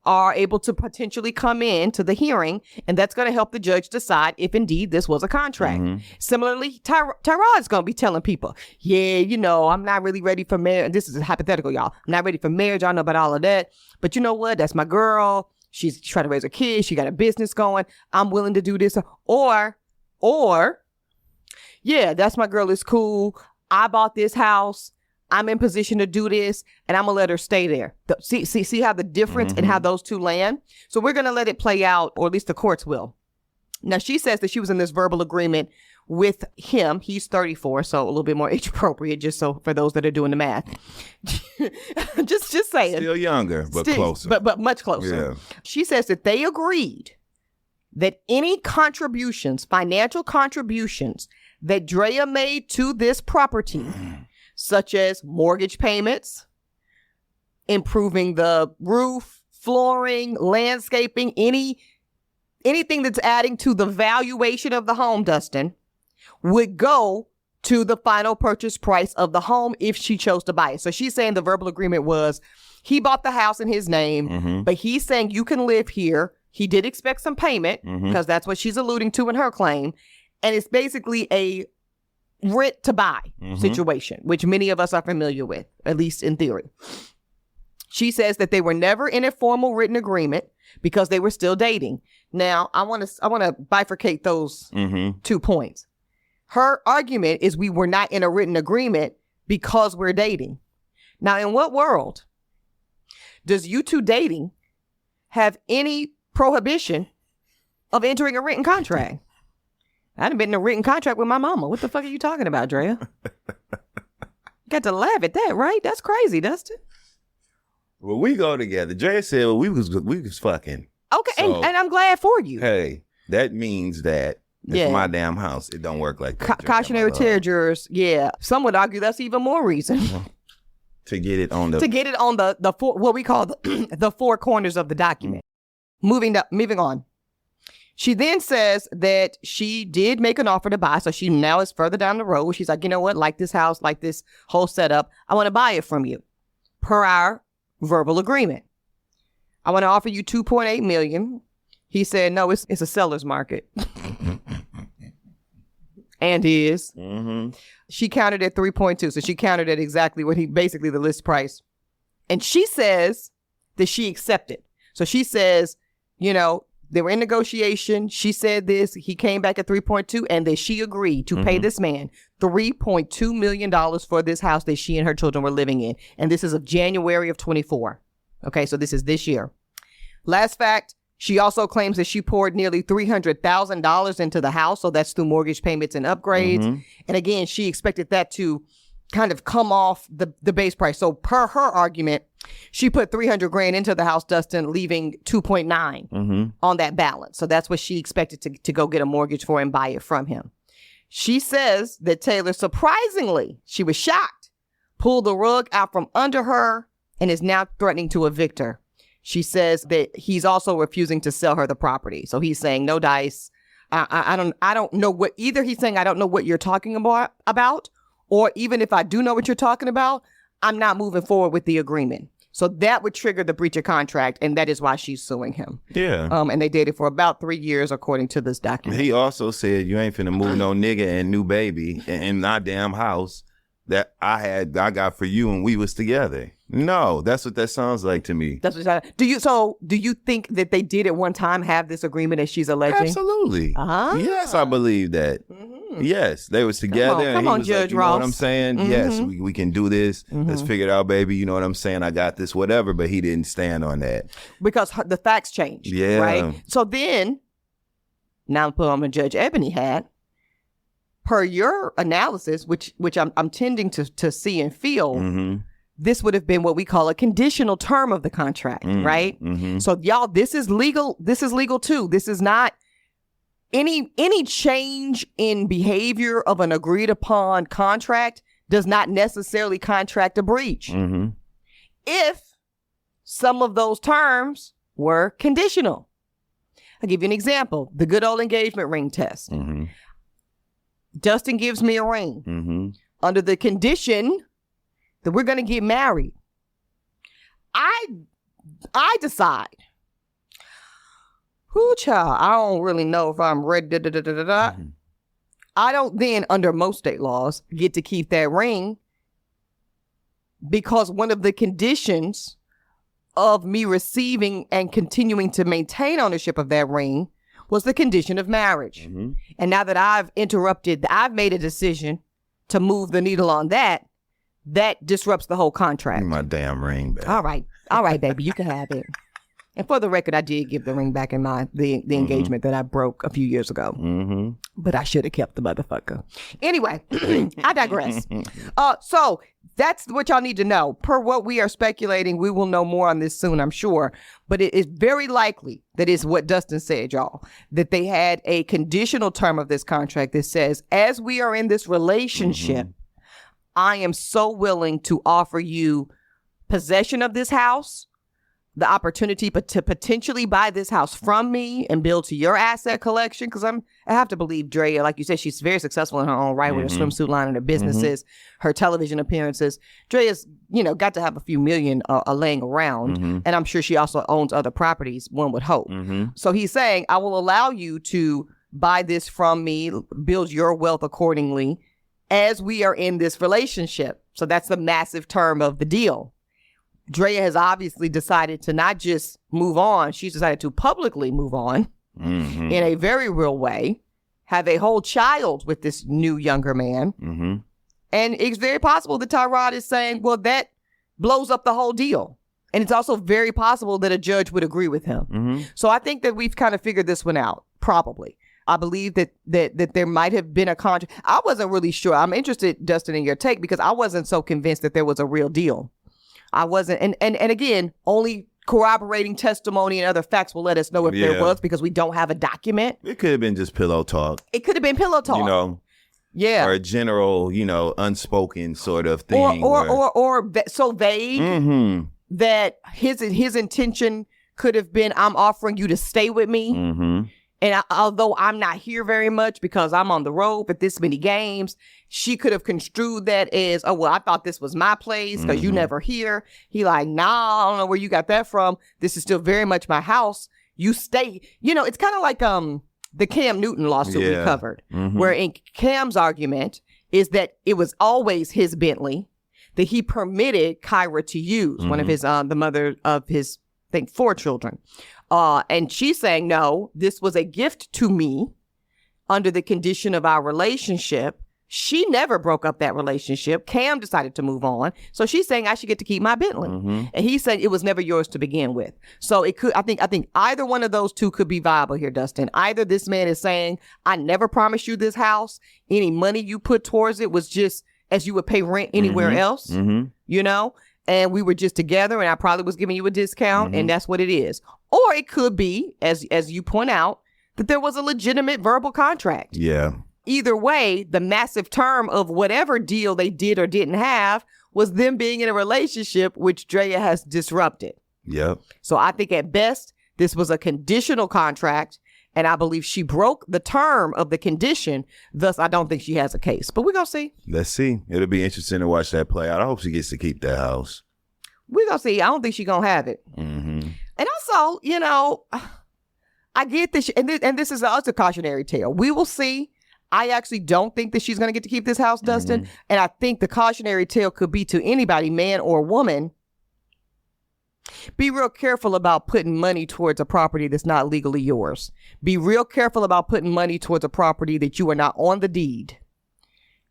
are able to potentially come in to the hearing, and that's going to help the judge decide if indeed this was a contract. Similarly, Tyrod's going to be telling people, yeah, you know, I'm not really ready for marriage. This is hypothetical, y'all. I'm not ready for marriage. I know about all of that. But you know what? That's my girl. She's trying to raise her kids. She got a business going. I'm willing to do this. Or, yeah, that's my girl. It's cool. I bought this house. I'm in position to do this, and I'm going to let her stay there. See how the difference and how those two land? So we're going to let it play out, or at least the courts will. Now, she says that she was in this verbal agreement with him. He's 34, so a little bit more age appropriate, just so for those that are doing the math. just saying. Still younger, but closer. But much closer. Yeah. She says that they agreed that any contributions, financial contributions, that Draya made to this property, such as mortgage payments, improving the roof, flooring, landscaping, anything that's adding to the valuation of the home, Dustin, would go to the final purchase price of the home if she chose to buy it. So she's saying the verbal agreement was he bought the house in his name, but he's saying you can live here. He did expect some payment because that's what she's alluding to in her claim. And it's basically a rent to buy situation, which many of us are familiar with, at least in theory. She says that they were never in a formal written agreement because they were still dating. Now, I want to bifurcate those 2 points. Her argument is we were not in a written agreement because we're dating. Now, in what world does you two dating have any prohibition of entering a written contract? I done been in a written contract with my mama. What the fuck are you talking about, Draya? Got to laugh at that, right? That's crazy, Dustin. Well, we go together. Draya said, well, we was fucking. Okay, So, and I'm glad for you. Hey, that means that it's my damn house. It don't work like that. Cautionary tale, jurors. Yeah. Some would argue that's even more reason. To get it on the... To get it on the four, what we call the four corners of the document. Moving on. She then says that she did make an offer to buy. So she now is further down the road. She's like, you know what? Like this house, like this whole setup, I want to buy it from you per our verbal agreement. I want to offer you $2.8 million. He said, no, it's a seller's market. And is. She countered at 3.2. So she countered at exactly what basically the list price. And she says that she accepted. So she says, you know, they were in negotiation. She said this. He came back at 3.2 and that she agreed to pay this man $3.2 million for this house that she and her children were living in. And this is of January of 24. Okay, so this is this year. Last fact, she also claims that she poured nearly $300,000 into the house. So that's through mortgage payments and upgrades. And again, she expected that to kind of come off the base price. So per her argument, she put $300,000 into the house, Dustin, leaving 2.9 on that balance. So that's what she expected to go get a mortgage for and buy it from him. She says that Taylor, surprisingly, she was shocked, pulled the rug out from under her and is now threatening to evict her. She says that he's also refusing to sell her the property. So he's saying, no dice. I don't know what, either he's saying, I don't know what you're talking about, or even if I do know what you're talking about, I'm not moving forward with the agreement. So that would trigger the breach of contract, and that is why she's suing him. Yeah. And they dated for about 3 years, according to this document. He also said, you ain't finna move no nigga and new baby in my damn house that I got for you when we was together. No, that's what that sounds like to me. That's what. Do you think that they did at one time have this agreement as she's alleging? Absolutely. Yes, I believe that. Yes, they was together. Come on, Judge Ross. You know what I'm saying? Yes, we can do this. Let's figure it out, baby. You know what I'm saying? I got this, whatever. But he didn't stand on that. Because the facts changed. Yeah. Right? So then, now I'm putting on my Judge Eboni hat. Per your analysis, which I'm tending to see and feel, this would have been what we call a conditional term of the contract, right? So y'all, this is legal. This is legal too. This is not any change in behavior of an agreed upon contract does not necessarily contract a breach. If some of those terms were conditional. I'll give you an example. The good old engagement ring test. Dustin gives me a ring under the condition that we're going to get married. I decide, child, I don't really know if I'm ready. I don't then, under most state laws, get to keep that ring because one of the conditions of me receiving and continuing to maintain ownership of that ring was the condition of marriage. And now that I've made a decision to move the needle on that disrupts the whole contract. My damn ring back. All right, baby, you can have it. And for the record, I did give the ring back in the engagement that I broke a few years ago. But I should have kept the motherfucker. Anyway, I digress. So that's what y'all need to know. Per what we are speculating, we will know more on this soon, I'm sure. But it is very likely that is what Dustin said, y'all, that they had a conditional term of this contract that says, as we are in this relationship, I am so willing to offer you possession of this house, the opportunity to potentially buy this house from me and build to your asset collection. Because I have to believe Draya, like you said, she's very successful in her own right with her swimsuit line and her businesses, her television appearances. Draya's, got to have a few million laying around. And I'm sure she also owns other properties, one would hope. So he's saying, I will allow you to buy this from me, build your wealth accordingly as we are in this relationship. So that's the massive term of the deal. Draya has obviously decided to not just move on. She's decided to publicly move on. Mm-hmm. in a very real way, have a whole child with this new younger man. Mm-hmm. And it's very possible that Tyrod is saying, well, that blows up the whole deal. And it's also very possible that a judge would agree with him. Mm-hmm. So I think that we've kind of figured this one out, probably. I believe that there might have been a contract. I wasn't really sure. I'm interested, Dustin, in your take, because I wasn't so convinced that there was a real deal. I wasn't. And again, only corroborating testimony and other facts will let us know if there was, because we don't have a document. It could have been just pillow talk. It could have been pillow talk. You know? Yeah. Or a general, unspoken sort of thing. Or so vague mm-hmm. that his intention could have been, I'm offering you to stay with me. Mm-hmm. And although I'm not here very much because I'm on the road at this many games, she could have construed that as, oh, well, I thought this was my place because you never here. He like, nah, I don't know where you got that from. This is still very much my house. You stay. It's kind of like the Cam Newton lawsuit we covered, where in Cam's argument is that it was always his Bentley that he permitted Kyra to use, one of his, the mother of his, I think, 4 children. And she's saying, no, this was a gift to me under the condition of our relationship. She never broke up that relationship. Cam decided to move on. So she's saying I should get to keep my Bentley. And he said it was never yours to begin with. So it could, I think either one of those two could be viable here, Dustin. Either this man is saying, I never promised you this house. Any money you put towards it was just as you would pay rent anywhere else, and we were just together and I probably was giving you a discount and that's what it is. Or it could be, as you point out, that there was a legitimate verbal contract. Yeah. Either way, the massive term of whatever deal they did or didn't have was them being in a relationship which Draya has disrupted. Yep. So I think at best, this was a conditional contract, and I believe she broke the term of the condition. Thus, I don't think she has a case. But we're going to see. Let's see. It'll be interesting to watch that play out. I hope she gets to keep that house. We're going to see. I don't think she's going to have it. Mm-hmm. And also, I get this, and this is also a cautionary tale. We will see. I actually don't think that she's going to get to keep this house, Dustin. And I think the cautionary tale could be to anybody, man or woman. Be real careful about putting money towards a property that's not legally yours. Be real careful about putting money towards a property that you are not on the deed.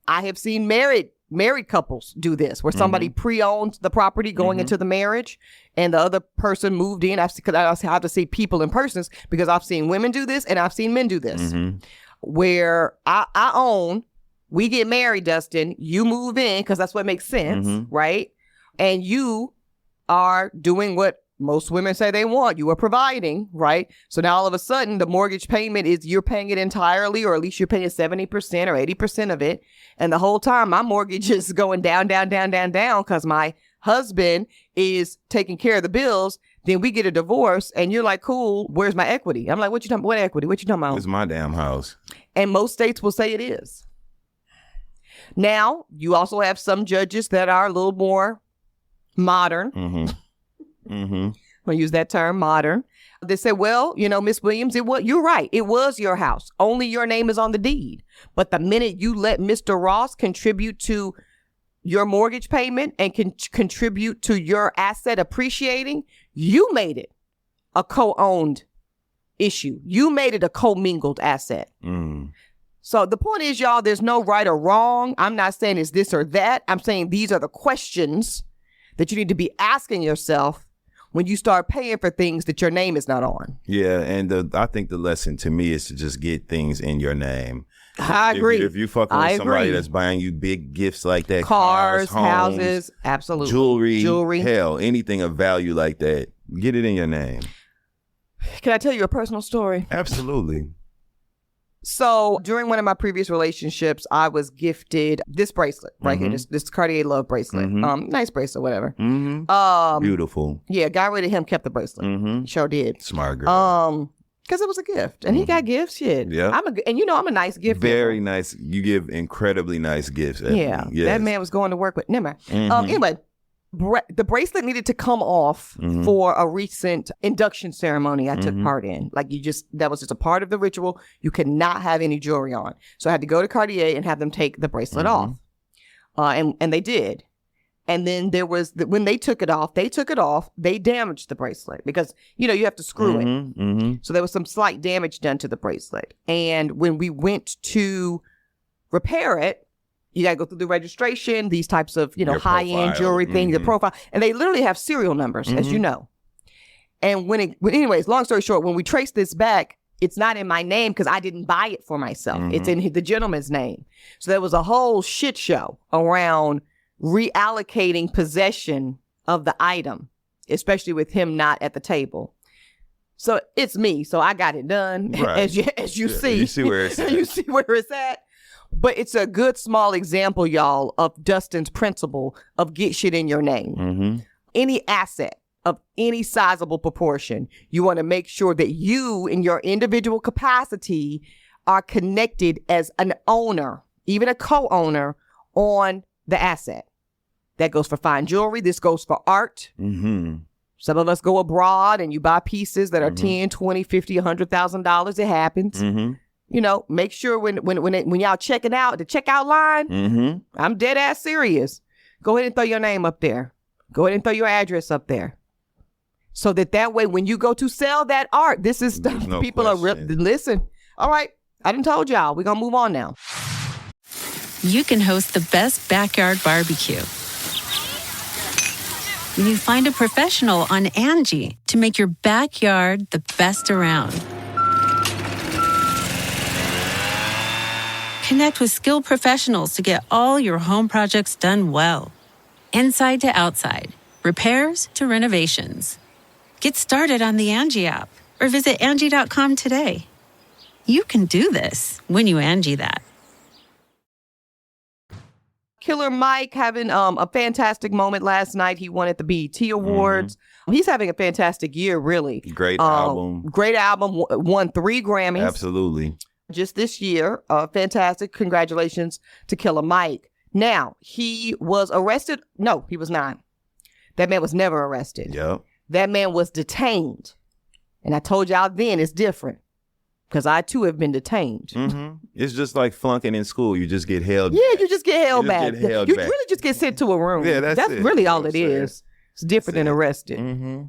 I have seen married couples do this, where somebody pre-owned the property going into the marriage and the other person moved in. Because I have to say people and persons, because I've seen women do this and I've seen men do this. Where I own, we get married, Dustin, you move in because that's what makes sense, right? And you are doing what most women say they want. You are providing, right? So now all of a sudden the mortgage payment is you're paying it entirely, or at least you're paying 70% or 80% of it. And the whole time my mortgage is going down because my husband is taking care of the bills. Then we get a divorce and you're like, cool, where's my equity? I'm like, what you talking about? What equity? What you talking about? It's my damn house. And most states will say it is. Now, you also have some judges that are a little more modern. I'm going to use that term, modern. They say, well, Miss Williams, you're right. It was your house. Only your name is on the deed. But the minute you let Mr. Ross contribute to your mortgage payment and can contribute to your asset appreciating, you made it a co-owned issue. You made it a co-mingled asset. So the point is, y'all, there's no right or wrong. I'm not saying it's this or that. I'm saying these are the questions that you need to be asking yourself when you start paying for things that your name is not on. Yeah, and I think the lesson to me is to just get things in your name. I agree. If you fucking with somebody that's buying you big gifts like that, cars, homes, houses, absolutely, jewelry, hell, anything of value like that, get it in your name. Can I tell you a personal story? Absolutely. So during one of my previous relationships, I was gifted this bracelet right here, this Cartier Love bracelet. Nice bracelet, whatever. Beautiful. Yeah, got rid of him, kept the bracelet. Sure did. Smart girl. Because it was a gift, and he got gifts. Shit. Yeah. I'm a nice gift. Very nice. You give incredibly nice gifts. Yeah. Yes. That man was going to work with. Never mind. Anyway, the bracelet needed to come off for a recent induction ceremony I took part in. Like that was just a part of the ritual. You could not have any jewelry on. So I had to go to Cartier and have them take the bracelet off. And they did. And then there was, when they took it off, they damaged the bracelet because, you have to screw it. Mm-hmm. So there was some slight damage done to the bracelet. And when we went to repair it, you got to go through the registration, these types of, high-end jewelry thing, the profile. And they literally have serial numbers, as you know. And anyways, long story short, when we trace this back, it's not in my name because I didn't buy it for myself. It's in the gentleman's name. So there was a whole shit show around reallocating possession of the item, especially with him not at the table. So it's me. So I got it done, right. as you see. You see where it's at. You see where it's at. But it's a good small example, y'all, of Dustin's principle of get shit in your name. Any asset of any sizable proportion, you want to make sure that you in your individual capacity are connected as an owner, even a co-owner on the asset. That goes for fine jewelry. This goes for art. Some of us go abroad and you buy pieces that are $10, $20, $50, $100,000. It happens. Make sure when y'all checking out, the checkout line, I'm dead ass serious. Go ahead and throw your name up there. Go ahead and throw your address up there. So that way, when you go to sell that art, this is stuff people are listen. All right. I done told y'all. We're going to move on now. You can host the best backyard barbecue when you find a professional on Angie to make your backyard the best around. Connect with skilled professionals to get all your home projects done well. Inside to outside, repairs to renovations. Get started on the Angie app or visit Angie.com today. You can do this when you Angie that. Killer Mike having a fantastic moment last night. He won at the BET Awards. He's having a fantastic year, really. Great album. Great album. Won 3 Grammys. Absolutely. Just this year. Fantastic. Congratulations to Killer Mike. Now, he was arrested. No, he was not. That man was never arrested. Yep. That man was detained. And I told y'all then it's different. Because I, too, have been detained. It's just like flunking in school. You just get held back. Yeah, you just get held back. You really just get sent to a room. Yeah, that's it. Really all it is. It's different than arrested.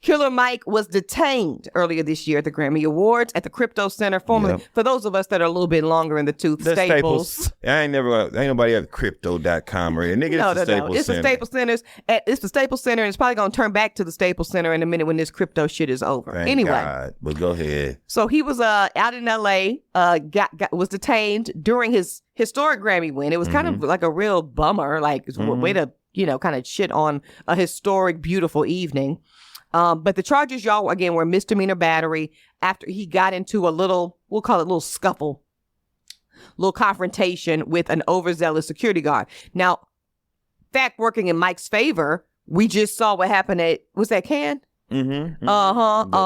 Killer Mike was detained earlier this year at the Grammy Awards at the Crypto Center, formerly, for those of us that are a little bit longer in the tooth, Staples. Ain't nobody at crypto.com or anything. Nigga, it's the Staples Center. It's the Staples Center. It's the Staples Center, and it's probably going to turn back to the Staples Center in a minute when this crypto shit is over. Thank God. But go ahead. So he was out in L.A., was detained during his historic Grammy win. It was kind of like a real bummer, like way to, kind of shit on a historic, beautiful evening. But the charges, y'all, again, were misdemeanor battery after he got into we'll call it a little scuffle, little confrontation with an overzealous security guard. Now, fact working in Mike's favor, we just saw what happened was that Can? The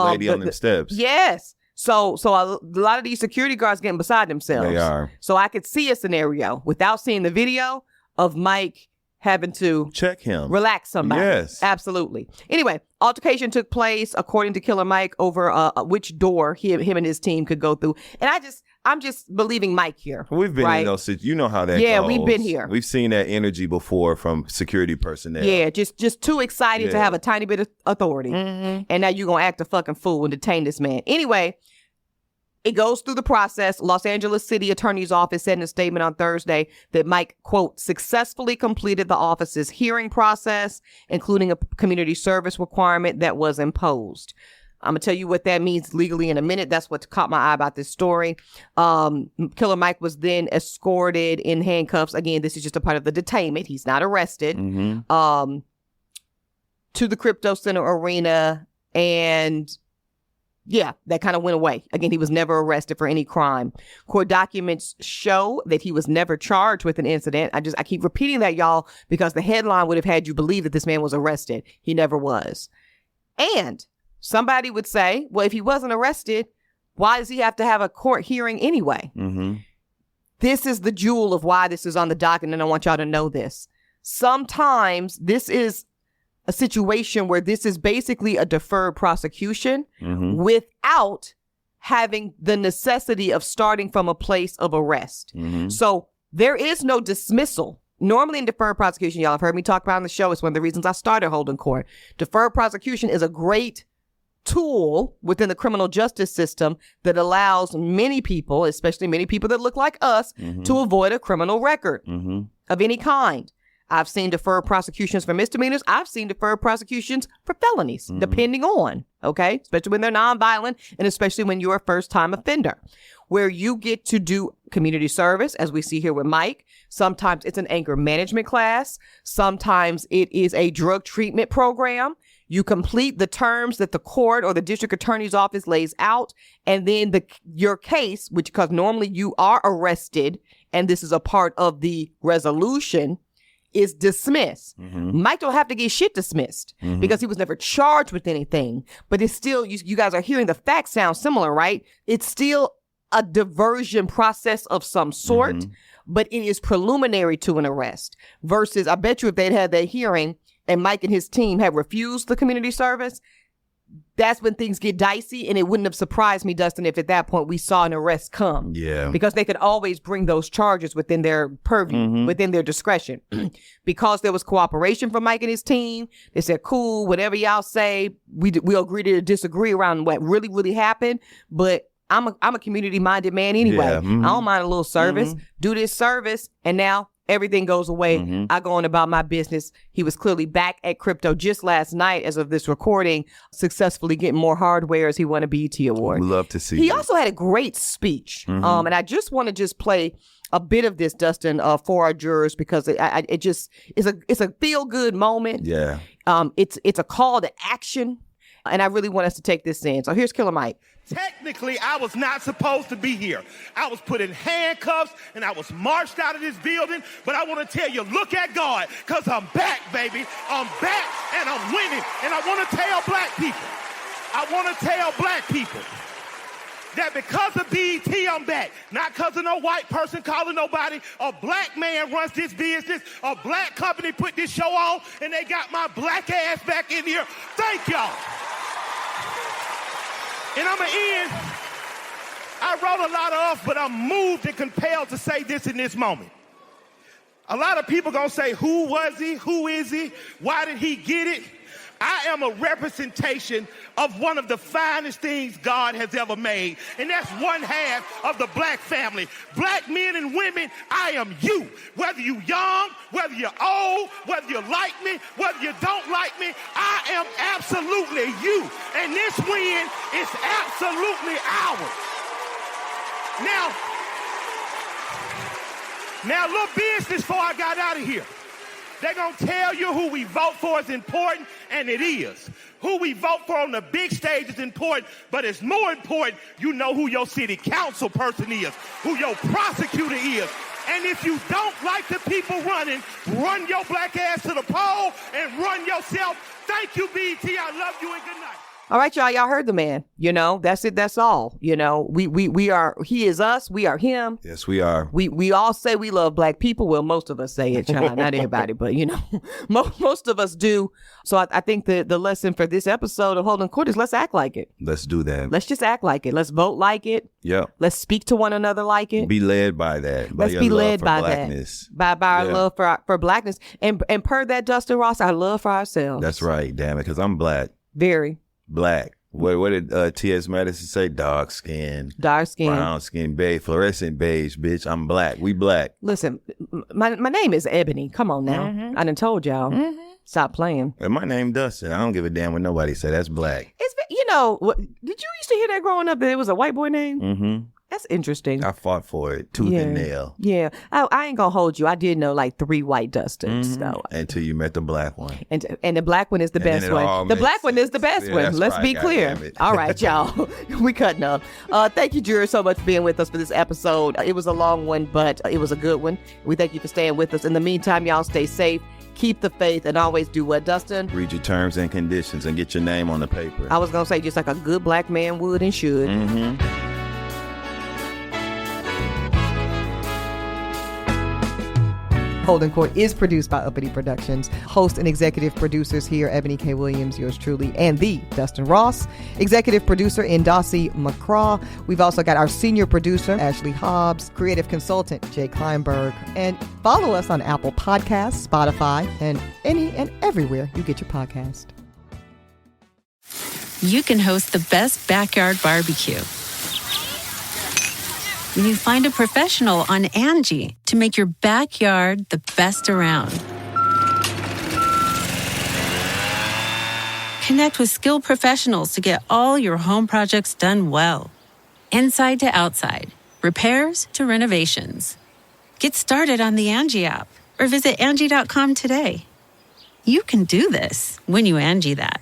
lady on the steps. Yes. So a lot of these security guards getting beside themselves. They are. So I could see a scenario without seeing the video of Mike having to check him, relax somebody. Yes, absolutely. Anyway, altercation took place according to Killer Mike over which door him and his team could go through. And I'm just believing Mike here. We've been in those. You know how that goes. Yeah, we've been here. We've seen that energy before from security personnel. Yeah, just too excited to have a tiny bit of authority, and now you're gonna act a fucking fool and detain this man. Anyway. It goes through the process. Los Angeles City Attorney's Office said in a statement on Thursday that Mike, quote, successfully completed the office's hearing process, including a community service requirement that was imposed. I'm going to tell you what that means legally in a minute. That's what caught my eye about this story. Killer Mike was then escorted in handcuffs. Again, this is just a part of the detainment. He's not arrested. To the Crypto Center arena, and yeah, that kind of went away. Again, he was never arrested for any crime. Court documents show that he was never charged with an incident. I keep repeating that, y'all, because the headline would have had you believe that this man was arrested. He never was. And somebody would say, well, if he wasn't arrested, why does he have to have a court hearing anyway? This is the jewel of why this is on the docket, and I want y'all to know this. Sometimes this is a situation where this is basically a deferred prosecution without having the necessity of starting from a place of arrest. So there is no dismissal normally in deferred prosecution, y'all have heard me talk about on the show. It's one of the reasons I started holding court. Deferred prosecution is a great tool within the criminal justice system that allows many people, especially many people that look like us, to avoid a criminal record of any kind. I've seen deferred prosecutions for misdemeanors. I've seen deferred prosecutions for felonies, depending on, okay? Especially when they're nonviolent and especially when you're a first-time offender, where you get to do community service, as we see here with Mike. Sometimes it's an anger management class. Sometimes it is a drug treatment program. You complete the terms that the court or the district attorney's office lays out, and then your case, because normally you are arrested, and this is a part of the resolution, is dismissed. Mike don't have to get shit dismissed because he was never charged with anything. But it's still, you guys are hearing the facts sound similar, right? It's still a diversion process of some sort, but it is preliminary to an arrest. Versus, I bet you if they'd had that hearing and Mike and his team had refused the community service, that's when things get dicey, and it wouldn't have surprised me, Dustin, if at that point we saw an arrest come. Yeah. Because they could always bring those charges within their purview, within their discretion. Because there was cooperation from Mike and his team, they said, cool, whatever y'all say, we'll agree to disagree around what really, really happened, but I'm a community-minded man anyway. Yeah. I don't mind a little service. Do this service, and now everything goes away. I go on about my business. He was clearly back at crypto just last night, as of this recording, successfully getting more hardware as he won a BET award. We love to see He also had a great speech. And I just want to play a bit of this, Dustin, for our jurors, because it's a feel-good moment. Yeah. It's a call to action. And I really want us to take this in. So here's Killer Mike. Technically, I was not supposed to be here. I was put in handcuffs and I was marched out of this building. But I want to tell you, look at God, because I'm back, baby. I'm back and I'm winning. And I want to tell black people, that because of BET, I'm back. Not because of no white person calling nobody. A black man runs this business. A black company put this show on, and they got my black ass back in here. Thank y'all. And I'm going to end. I wrote a lot off, but I'm moved and compelled to say this in this moment. A lot of people going to say, who was he? Who is he? Why did he get it? I am a representation of one of the finest things God has ever made, and that's one half of the black family. Black men and women, I am you. Whether you young, whether you're old, whether you like me, whether you don't like me, I am absolutely you. And this win is absolutely ours. Now, little business before I got out of here. They're going to tell you who we vote for is important, and it is. Who we vote for on the big stage is important, but it's more important you know who your city council person is, who your prosecutor is. And if you don't like the people running, run your black ass to the poll and run yourself. Thank you, BET. I love you and good night. All right, y'all heard the man. That's it. That's all. We are, he is us. We are him. Yes, we are. We all say we love black people. Well, most of us say it, child. Not everybody, but most of us do. So I think the lesson for this episode of Holding Court is let's act like it. Let's do that. Let's just act like it. Let's vote like it. Yeah. Let's speak to one another like it. Be led by that. Let's be led by blackness. That. By our love for blackness. And per that, Dustin Ross, our love for ourselves. That's right. Damn it. Because I'm black. Very. Black. What did T.S. Madison say? Dark skin. Brown skin, beige, fluorescent beige, bitch. I'm black. We black. Listen, my name is Eboni. Come on now. I done told y'all. Stop playing. And my name Dustin. I don't give a damn what nobody say. That's black. It's, did you used to hear that growing up that it was a white boy name? That's interesting. I fought for it, tooth and nail. Yeah. I ain't gonna hold you. I did know like 3 white Dustins. So. Until you met the black one. And the black one is the best one. The black one is the best one. Let's be clear. All right, y'all. We cutting up. Thank you, jurors, so much for being with us for this episode. It was a long one, but it was a good one. We thank you for staying with us. In the meantime, y'all stay safe. Keep the faith and always do what, Dustin? Read your terms and conditions and get your name on the paper. I was going to say just like a good black man would and should. Holding Court is produced by Uppity Productions. Host and executive producers here, Eboni K. Williams, yours truly, and the Dustin Ross. Executive producer in Dossie, McCraw. We've also got our senior producer, Ashley Hobbs, creative consultant, Jay Kleinberg. And follow us on Apple Podcasts, Spotify, and any and everywhere you get your podcast. You can host the best backyard barbecue when you find a professional on Angie to make your backyard the best around. Connect with skilled professionals to get all your home projects done well. Inside to outside, repairs to renovations. Get started on the Angie app or visit Angie.com today. You can do this when you Angie that.